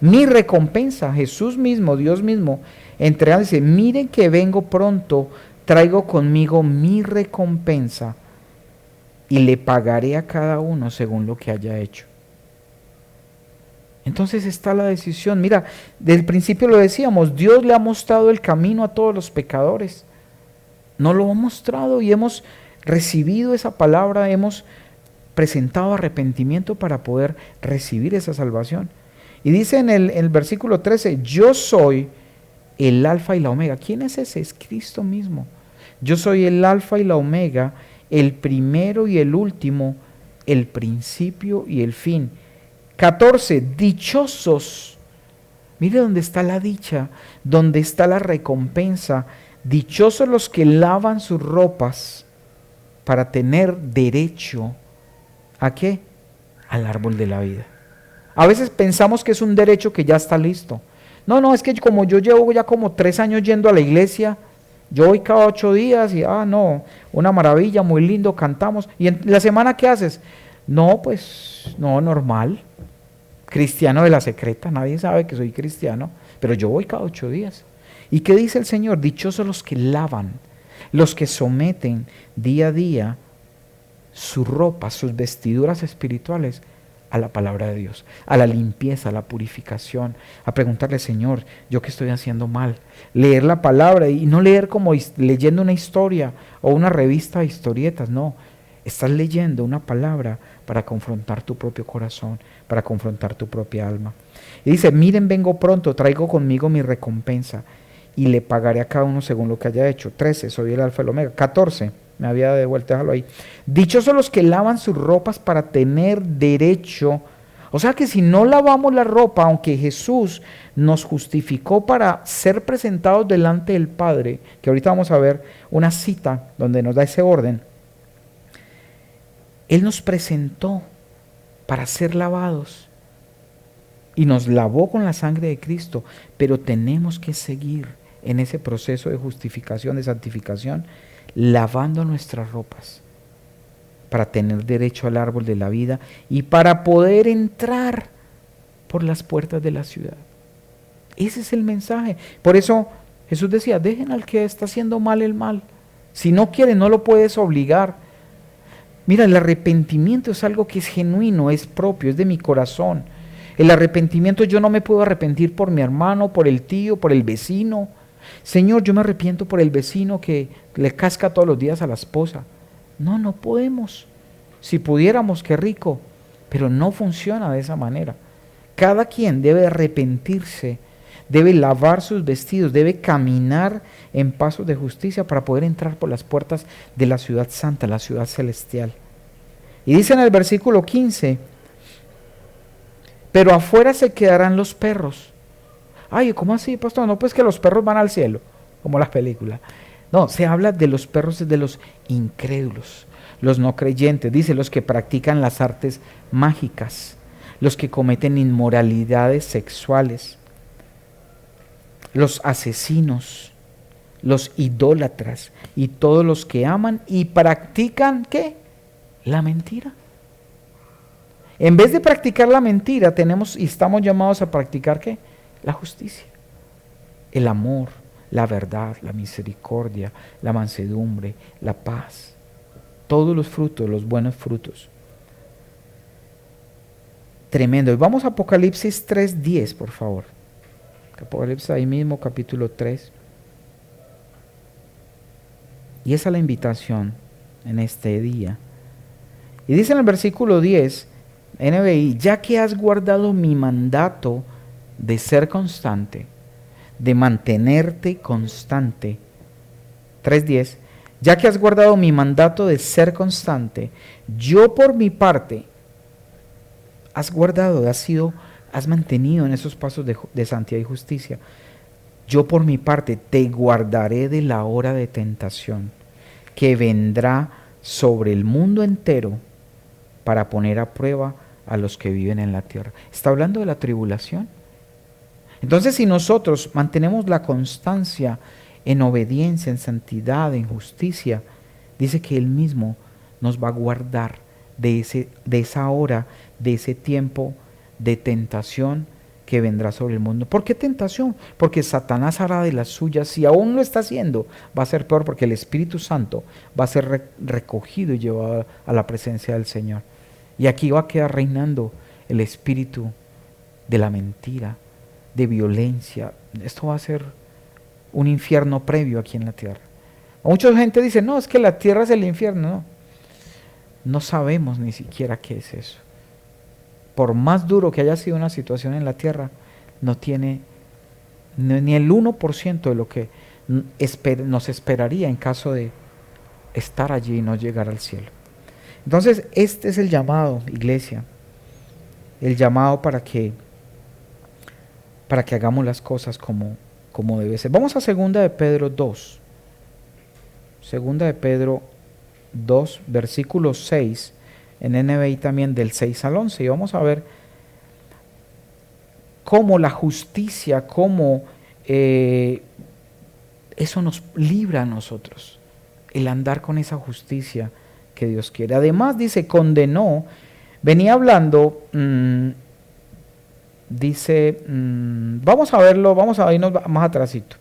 Mi recompensa, Jesús mismo, Dios mismo, entregando, dice, miren que vengo pronto, traigo conmigo mi recompensa y le pagaré a cada uno según lo que haya hecho. Entonces está la decisión. Mira, desde el principio lo decíamos, Dios le ha mostrado el camino a todos los pecadores. Nos lo ha mostrado y hemos recibido esa palabra, hemos presentado arrepentimiento para poder recibir esa salvación. Y dice en el versículo 13, yo soy el alfa y la omega. ¿Quién es ese? Es Cristo mismo. Yo soy el alfa y la omega, el primero y el último, el principio y el fin. 14, dichosos. Mire dónde está la dicha, dónde está la recompensa. Dichosos los que lavan sus ropas para tener derecho ¿a qué? Al árbol de la vida. A veces pensamos que es un derecho que ya está listo. No, no, es que como yo llevo ya como 3 años yendo a la iglesia, yo voy cada 8 días y, no, una maravilla, muy lindo, cantamos. ¿Y en la semana qué haces? No, pues, no, normal. Cristiano de la secreta, nadie sabe que soy cristiano, pero yo voy cada 8 días. ¿Y qué dice el Señor? Dichosos los que lavan, los que someten día a día su ropa, sus vestiduras espirituales a la palabra de Dios, a la limpieza, a la purificación, a preguntarle, Señor, ¿yo qué estoy haciendo mal? Leer la palabra y no leer como leyendo una historia o una revista de historietas, no. Estás leyendo una palabra para confrontar tu propio corazón, para confrontar tu propia alma. Y dice, miren, vengo pronto, traigo conmigo mi recompensa y le pagaré a cada uno según lo que haya hecho. 13, soy el alfa y el omega. 14, me había devuelto, déjalo ahí. Dichosos los que lavan sus ropas para tener derecho. O sea que si no lavamos la ropa, aunque Jesús nos justificó para ser presentados delante del Padre, que ahorita vamos a ver una cita donde nos da ese orden, Él nos presentó para ser lavados y nos lavó con la sangre de Cristo, pero tenemos que seguir en ese proceso de justificación, de santificación, lavando nuestras ropas para tener derecho al árbol de la vida y para poder entrar por las puertas de la ciudad. Ese es el mensaje. Por eso Jesús decía, dejen al que está haciendo mal el mal. Si no quiere, no lo puedes obligar. Mira, el arrepentimiento es algo que es genuino, es propio, es de mi corazón. El arrepentimiento, yo no me puedo arrepentir por mi hermano, por el tío, por el vecino. Señor, yo me arrepiento por el vecino que le casca todos los días a la esposa. No, no podemos. Si pudiéramos, qué rico, pero no funciona de esa manera. Cada quien debe arrepentirse, debe lavar sus vestidos, debe caminar en pasos de justicia para poder entrar por las puertas de la ciudad santa, la ciudad celestial. Y dice en el versículo 15, pero afuera se quedarán los perros. Ay, ¿cómo así, pastor? No, pues que los perros van al cielo, como las películas. No, se habla de los perros de los incrédulos, los no creyentes, dice los que practican las artes mágicas, los que cometen inmoralidades sexuales, los asesinos, los idólatras y todos los que aman y practican, ¿qué? La mentira. En vez de practicar la mentira, tenemos y estamos llamados a practicar, ¿qué? La justicia, el amor, la verdad, la misericordia, la mansedumbre, la paz, todos los frutos, los buenos frutos. Tremendo. Y vamos a Apocalipsis 3:10, por favor. Apocalipsis ahí mismo, capítulo 3. Y esa es la invitación en este día. Y dice en el versículo 10, NBI, ya que has guardado mi mandato de ser constante, de mantenerte constante. 3:10, ya que has guardado mi mandato de ser constante, yo por mi parte, has guardado, has mantenido en esos pasos de santidad y justicia. Yo por mi parte te guardaré de la hora de tentación que vendrá sobre el mundo entero para poner a prueba a los que viven en la tierra. ¿Está hablando de la tribulación? Entonces, si nosotros mantenemos la constancia en obediencia, en santidad, en justicia, dice que Él mismo nos va a guardar de esa hora, de ese tiempo de tentación que vendrá sobre el mundo. ¿Por qué tentación? Porque Satanás hará de las suyas. Si aún lo está haciendo, va a ser peor porque el Espíritu Santo va a ser recogido y llevado a la presencia del Señor. Y aquí va a quedar reinando el espíritu de la mentira, de violencia. Esto va a ser un infierno previo aquí en la tierra. Mucha gente dice, no, es que la tierra es el infierno. No, no sabemos ni siquiera qué es eso. Por más duro que haya sido una situación en la tierra, no tiene ni el 1% de lo que nos esperaría en caso de estar allí y no llegar al cielo. Entonces, este es el llamado, iglesia, el llamado para que hagamos las cosas como debe ser. Vamos a 2 de Pedro 2. 2 de Pedro 2, versículo 6, en NBI también del 6 al 11. Y vamos a ver cómo la justicia, cómo eso nos libra a nosotros, el andar con esa justicia que Dios quiere. Además dice, condenó, venía hablando, dice, vamos a verlo, vamos a irnos más atrásito,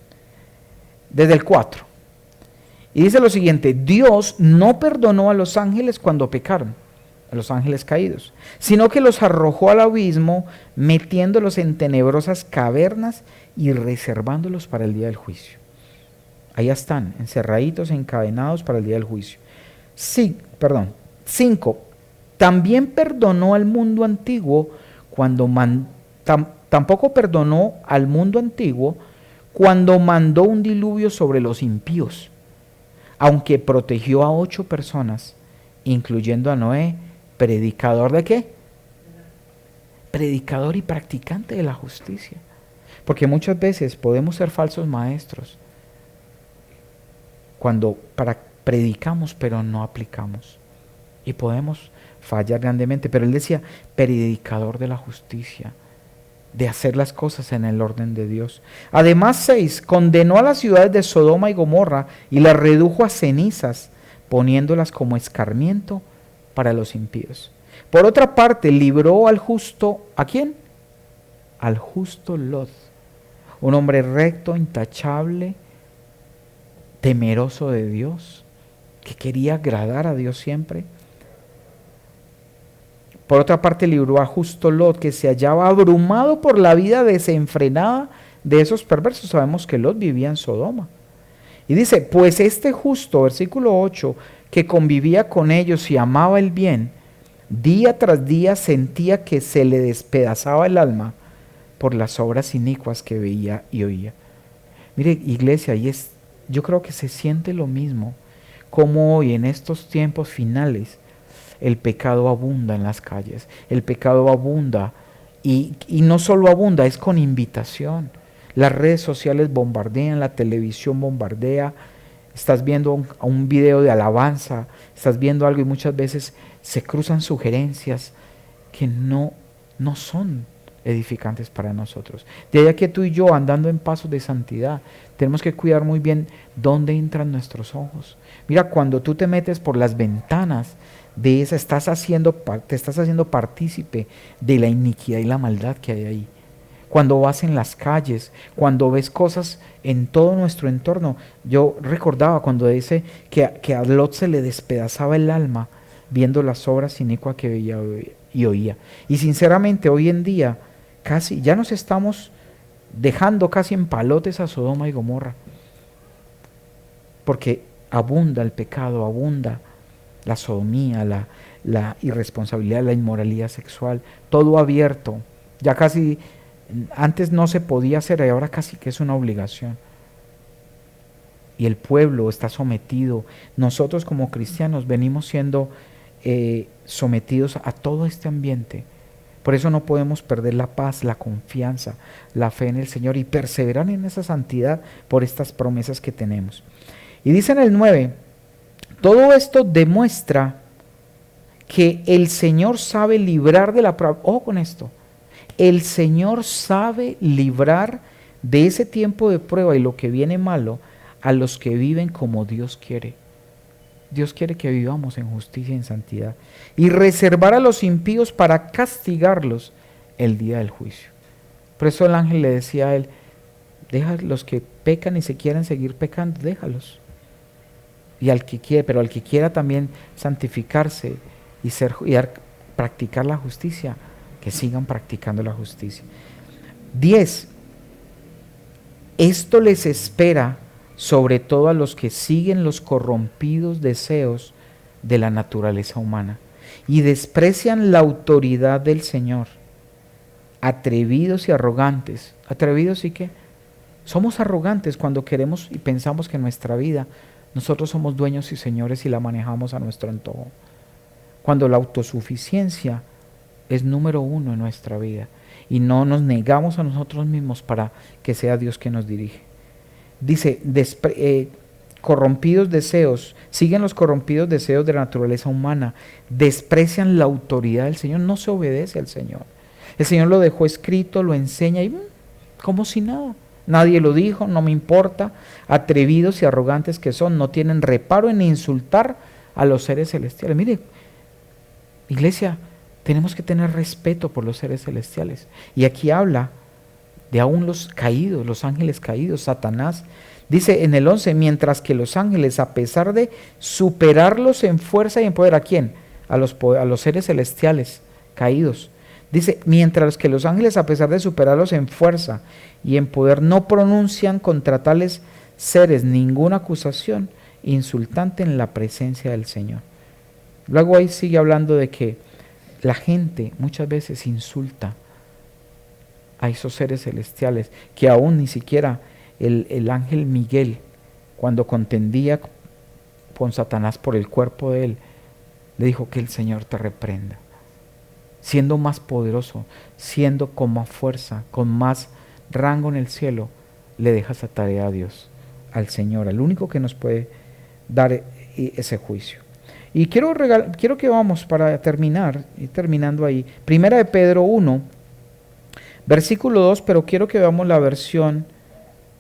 desde el 4. Y dice lo siguiente, Dios no perdonó a los ángeles cuando pecaron, a los ángeles caídos, sino que los arrojó al abismo, metiéndolos en tenebrosas cavernas y reservándolos para el día del juicio. Allá están, encerraditos, encadenados para el día del juicio. 5. También perdonó al mundo antiguo cuando tampoco perdonó al mundo antiguo cuando mandó un diluvio sobre los impíos, aunque protegió a 8 personas, incluyendo a Noé, predicador ¿de qué? Predicador y practicante de la justicia. Porque muchas veces podemos ser falsos maestros cuando predicamos pero no aplicamos. Y podemos fallar grandemente. Pero él decía, predicador de la justicia, de hacer las cosas en el orden de Dios. Además, 6, condenó a las ciudades de Sodoma y Gomorra y las redujo a cenizas, poniéndolas como escarmiento para los impíos. Por otra parte, libró al justo, ¿a quién? Al justo Lot, un hombre recto, intachable, temeroso de Dios, que quería agradar a Dios siempre. Por otra parte, libró a justo Lot, que se hallaba abrumado por la vida desenfrenada de esos perversos. Sabemos que Lot vivía en Sodoma. Y dice, pues este justo, versículo 8, que convivía con ellos y amaba el bien, día tras día sentía que se le despedazaba el alma por las obras inicuas que veía y oía. Mire, iglesia, yo creo que se siente lo mismo, como hoy en estos tiempos finales, el pecado abunda en las calles, el pecado abunda y no solo abunda, es con invitación. Las redes sociales bombardean, la televisión bombardea, estás viendo un video de alabanza, estás viendo algo y muchas veces se cruzan sugerencias que no son edificantes para nosotros. De ahí a que tú y yo, andando en pasos de santidad, tenemos que cuidar muy bien dónde entran nuestros ojos. Mira, cuando tú te metes por las ventanas de esa, te estás haciendo partícipe de la iniquidad y la maldad que hay ahí. Cuando vas en las calles, cuando ves cosas en todo nuestro entorno. Yo recordaba cuando dice que a Lot se le despedazaba el alma viendo las obras inicuas que veía y oía. Y sinceramente hoy en día casi ya nos estamos dejando casi en palotes a Sodoma y Gomorra, porque abunda el pecado, abunda la sodomía, la irresponsabilidad, la inmoralidad sexual, todo abierto. Ya casi, antes no se podía hacer y ahora casi que es una obligación. Y el pueblo está sometido. Nosotros como cristianos venimos siendo sometidos a todo este ambiente. Por eso no podemos perder la paz, la confianza, la fe en el Señor y perseverar en esa santidad por estas promesas que tenemos. Y dice en el 9, todo esto demuestra que el Señor sabe librar de la prueba. Ojo con esto, el Señor sabe librar de ese tiempo de prueba y lo que viene malo a los que viven como Dios quiere. Dios quiere que vivamos en justicia y en santidad y reservar a los impíos para castigarlos el día del juicio. Por eso el ángel le decía a él, deja los que pecan y se quieren seguir pecando, déjalos. Y al que quiere, pero al que quiera también santificarse y practicar la justicia, que sigan practicando la justicia. 10. Esto les espera sobre todo a los que siguen los corrompidos deseos de la naturaleza humana y desprecian la autoridad del Señor, atrevidos y arrogantes. ¿Atrevidos y qué? Somos arrogantes cuando queremos y pensamos que en nuestra vida nosotros somos dueños y señores y la manejamos a nuestro antojo. Cuando la autosuficiencia es número 1 en nuestra vida y no nos negamos a nosotros mismos para que sea Dios quien nos dirige. Dice, corrompidos deseos, siguen los corrompidos deseos de la naturaleza humana, desprecian la autoridad del Señor, no se obedece al Señor. El Señor lo dejó escrito, lo enseña y como si nada. Nadie lo dijo, no me importa. Atrevidos y arrogantes que son, no tienen reparo en insultar a los seres celestiales. Mire, iglesia, tenemos que tener respeto por los seres celestiales. Y aquí habla de aún los caídos, los ángeles caídos, Satanás. Dice en el 11, mientras que los ángeles, a pesar de superarlos en fuerza y en poder, ¿a quién? A los seres celestiales caídos. Dice, mientras que los ángeles, a pesar de superarlos en fuerza y en poder, no pronuncian contra tales seres ninguna acusación insultante en la presencia del Señor. Luego ahí sigue hablando de que la gente muchas veces insulta a esos seres celestiales, que aún ni siquiera el ángel Miguel, cuando contendía con Satanás por el cuerpo de él, le dijo que el Señor te reprenda. Siendo más poderoso, siendo con más fuerza, con más rango en el cielo, le deja esa tarea a Dios, al Señor, al único que nos puede dar ese juicio. Y quiero que vamos para terminar, y terminando ahí, Primera de Pedro 1, versículo 2, pero quiero que veamos la versión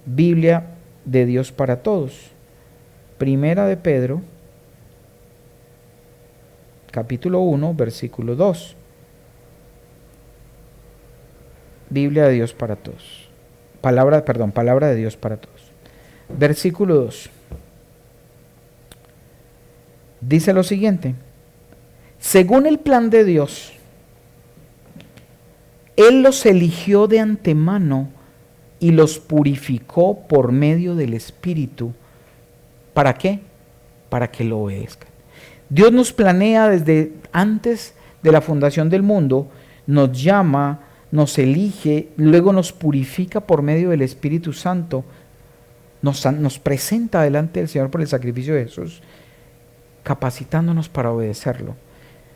Biblia de Dios para todos. Primera de Pedro, capítulo 1, versículo 2. Biblia de Dios para todos. Palabra de Dios para todos. Versículo 2. Dice lo siguiente: según el plan de Dios, Él los eligió de antemano y los purificó por medio del Espíritu. ¿Para qué? Para que lo obedezcan. Dios nos planea desde antes de la fundación del mundo, nos llama, nos elige, luego nos purifica por medio del Espíritu Santo, nos presenta delante del Señor por el sacrificio de Jesús, capacitándonos para obedecerlo,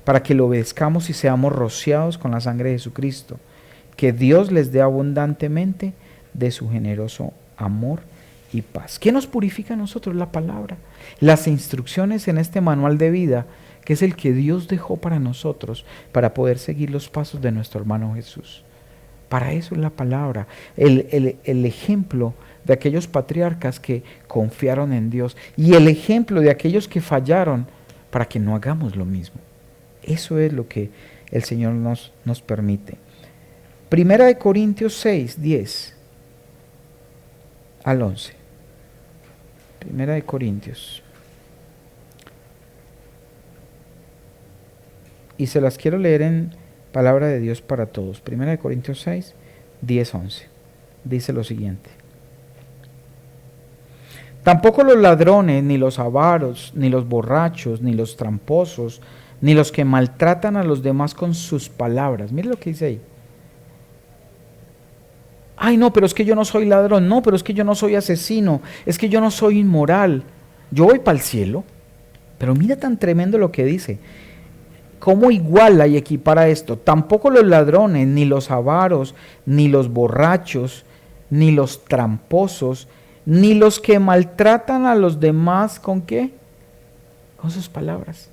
para que lo obedezcamos y seamos rociados con la sangre de Jesucristo. Que Dios les dé abundantemente de su generoso amor y paz. ¿Qué nos purifica a nosotros? La palabra. Las instrucciones en este manual de vida, que es el que Dios dejó para nosotros, para poder seguir los pasos de nuestro hermano Jesús. Para eso es la palabra. El ejemplo de aquellos patriarcas que confiaron en Dios y el ejemplo de aquellos que fallaron para que no hagamos lo mismo. Eso es lo que el Señor nos permite. Primera de Corintios 6, 10 al 11. Primera de Corintios. Y se las quiero leer en Palabra de Dios para todos. Primera de Corintios 6, 10, 11. Dice lo siguiente: tampoco los ladrones, ni los avaros, ni los borrachos, ni los tramposos, ni los que maltratan a los demás con sus palabras. Mire lo que dice ahí. Ay, no, pero es que yo no soy ladrón. No, pero es que yo no soy asesino. Es que yo no soy inmoral. Yo voy para el cielo. Pero mira tan tremendo lo que dice. ¿Cómo iguala y equipara esto? Tampoco los ladrones, ni los avaros, ni los borrachos, ni los tramposos, ni los que maltratan a los demás, ¿con qué? Con sus palabras.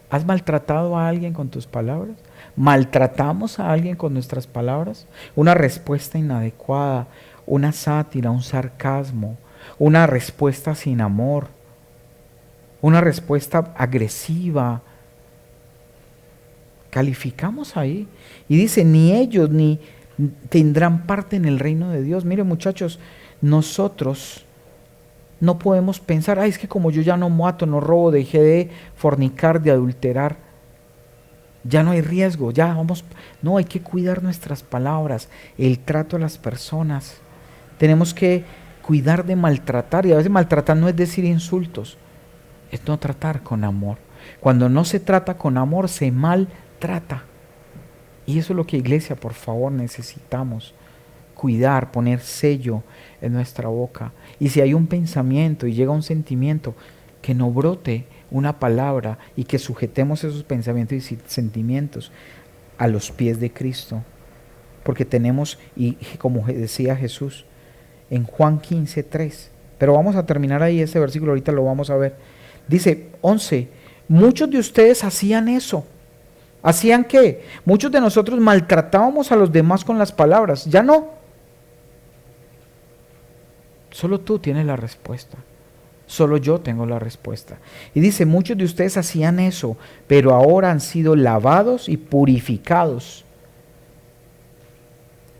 ¿Has maltratado a alguien con tus palabras? ¿Maltratamos a alguien con nuestras palabras? Una respuesta inadecuada, una sátira, un sarcasmo, una respuesta sin amor, una respuesta agresiva. Calificamos ahí. Y dice, ni ellos ni tendrán parte en el reino de Dios. Miren, muchachos, nosotros no podemos pensar, ay, es que como yo ya no mato, no robo, dejé de fornicar, de adulterar, ya no hay riesgo, ya vamos. No, hay que cuidar nuestras palabras, el trato a las personas. Tenemos que cuidar de maltratar, y a veces maltratar no es decir insultos, es no tratar con amor. Cuando no se trata con amor, se maltrata. Y eso es lo que, iglesia, por favor, necesitamos. Cuidar, poner sello en nuestra boca. Y si hay un pensamiento y llega un sentimiento, que no brote una palabra y que sujetemos esos pensamientos y sentimientos a los pies de Cristo. Porque tenemos, y como decía Jesús en Juan 15, 3, pero vamos a terminar ahí ese versículo, ahorita lo vamos a ver. Dice 11, muchos de ustedes hacían eso. ¿Hacían qué? Muchos de nosotros maltratábamos a los demás con las palabras. Ya no. Solo tú tienes la respuesta. Solo yo tengo la respuesta. Y dice, muchos de ustedes hacían eso, pero ahora han sido lavados y purificados.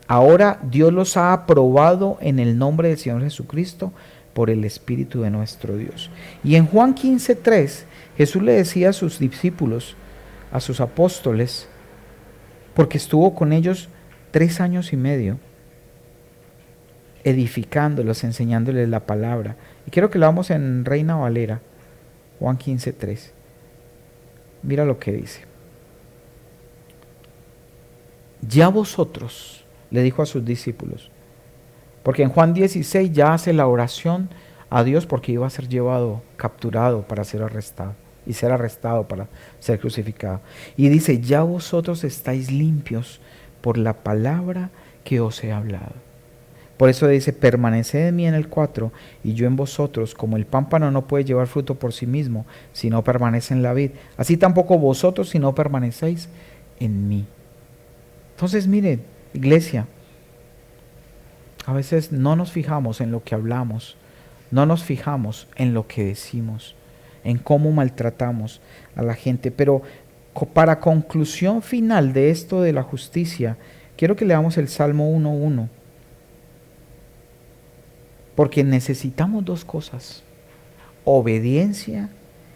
Ahora Dios los ha aprobado en el nombre del Señor Jesucristo por el Espíritu de nuestro Dios. Y en Juan 15:3, Jesús le decía a sus discípulos, a sus apóstoles, porque estuvo con ellos 3 años y medio, edificándolos, enseñándoles la palabra. Y quiero que lo hagamos en Reina Valera, Juan 15:3. Mira lo que dice. Ya vosotros, le dijo a sus discípulos, porque en Juan 16 ya hace la oración a Dios porque iba a ser llevado, capturado para ser arrestado, y ser arrestado para ser crucificado. Y dice, ya vosotros estáis limpios por la palabra que os he hablado. Por eso dice, permaneced en mí en el 4 y yo en vosotros, como el pámpano no puede llevar fruto por sí mismo si no permanece en la vid, así tampoco vosotros si no permanecéis en mí. Entonces miren, iglesia, a veces no nos fijamos en lo que hablamos, no nos fijamos en lo que decimos, en cómo maltratamos a la gente, pero para conclusión final de esto de la justicia, quiero que leamos el Salmo 1:1. Porque necesitamos 2 cosas, obediencia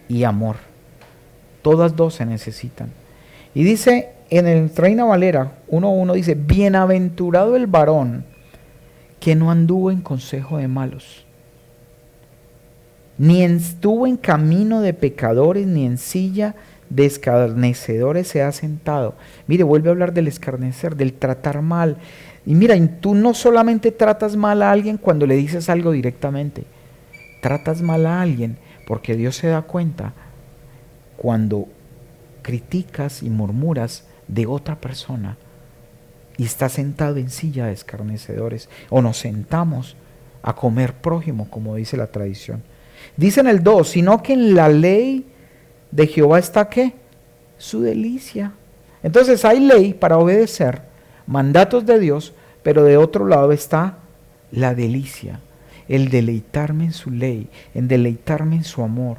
y amor. Todas 2 se necesitan. Y dice en el Reina Valera 1:1, dice, bienaventurado el varón que no anduvo en consejo de malos, ni estuvo en camino de pecadores, ni en silla de escarnecedores se ha sentado. Mire, vuelve a hablar del escarnecer, del tratar mal. Y mira, tú no solamente tratas mal a alguien cuando le dices algo directamente, tratas mal a alguien porque Dios se da cuenta cuando criticas y murmuras de otra persona y estás sentado en silla de escarnecedores, o nos sentamos a comer prójimo, como dice la tradición. Dice en el 2, sino que en la ley de Jehová está ¿qué? Su delicia. Entonces hay ley para obedecer, mandatos de Dios, pero de otro lado está la delicia, el deleitarme en su ley, en deleitarme en su amor.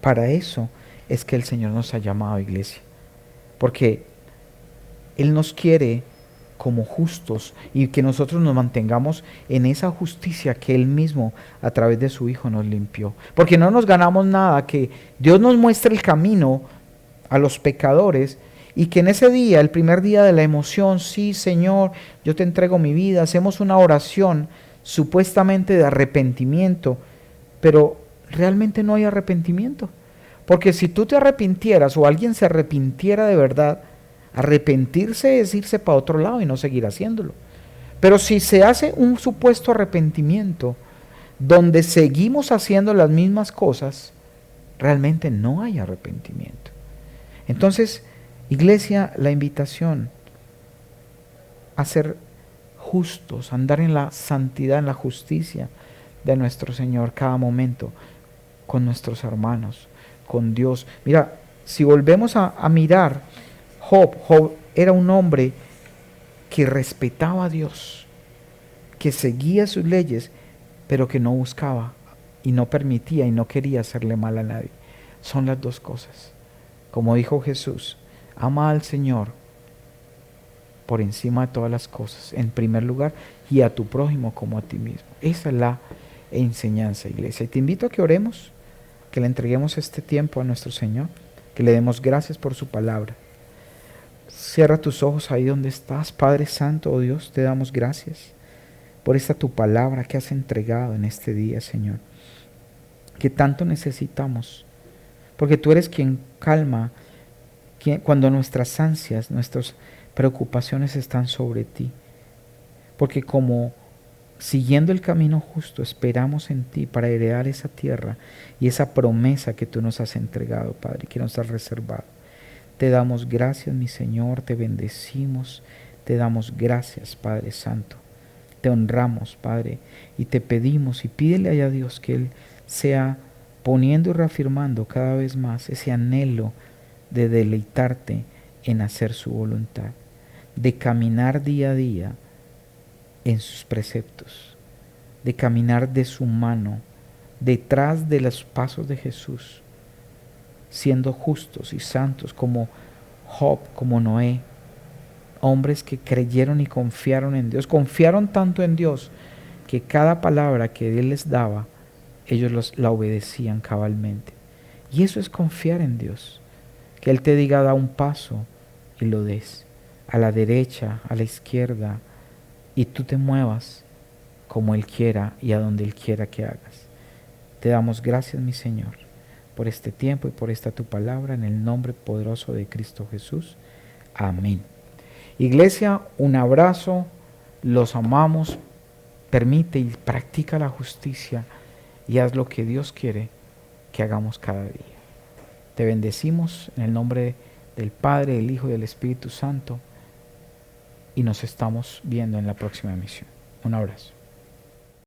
Para eso es que el Señor nos ha llamado, iglesia, porque Él nos quiere como justos y que nosotros nos mantengamos en esa justicia que Él mismo a través de su Hijo nos limpió. Porque no nos ganamos nada, que Dios nos muestre el camino a los pecadores y que en ese día, el primer día de la emoción, sí Señor, yo te entrego mi vida, hacemos una oración supuestamente de arrepentimiento, pero realmente no hay arrepentimiento. Porque si tú te arrepintieras o alguien se arrepintiera de verdad, arrepentirse es irse para otro lado y no seguir haciéndolo. Pero si se hace un supuesto arrepentimiento donde seguimos haciendo las mismas cosas, realmente no hay arrepentimiento. Entonces, iglesia, la invitación a ser justos, a andar en la santidad, en la justicia de nuestro Señor cada momento, con nuestros hermanos, con Dios. Mira, si volvemos a mirar, Job era un hombre que respetaba a Dios, que seguía sus leyes, pero que no buscaba y no permitía y no quería hacerle mal a nadie. Son las 2 cosas. Como dijo Jesús, ama al Señor por encima de todas las cosas, en primer lugar, y a tu prójimo como a ti mismo. Esa es la enseñanza, iglesia. Y te invito a que oremos, que le entreguemos este tiempo a nuestro Señor, que le demos gracias por su palabra. Cierra tus ojos ahí donde estás. Padre Santo, oh Dios, te damos gracias por esta tu palabra que has entregado en este día, Señor, que tanto necesitamos, porque tú eres quien calma cuando nuestras ansias, nuestras preocupaciones están sobre ti, porque como siguiendo el camino justo esperamos en ti para heredar esa tierra y esa promesa que tú nos has entregado, Padre, que nos has reservado. Te damos gracias, mi Señor, te bendecimos, te damos gracias, Padre Santo. Te honramos, Padre, y te pedimos y pídele a Dios que Él sea poniendo y reafirmando cada vez más ese anhelo de deleitarte en hacer su voluntad, de caminar día a día en sus preceptos, de caminar de su mano, detrás de los pasos de Jesús, siendo justos y santos como Job, como Noé, hombres que creyeron y confiaron en Dios, confiaron tanto en Dios que cada palabra que Él les daba, ellos la obedecían cabalmente. Y eso es confiar en Dios, que Él te diga da un paso y lo des, a la derecha, a la izquierda, y tú te muevas como Él quiera y a donde Él quiera que hagas. Te damos gracias, mi Señor, por este tiempo y por esta tu palabra, en el nombre poderoso de Cristo Jesús. Amén. Iglesia, un abrazo, los amamos, permite y practica la justicia y haz lo que Dios quiere que hagamos cada día. Te bendecimos en el nombre del Padre, del Hijo y del Espíritu Santo y nos estamos viendo en la próxima emisión. Un abrazo.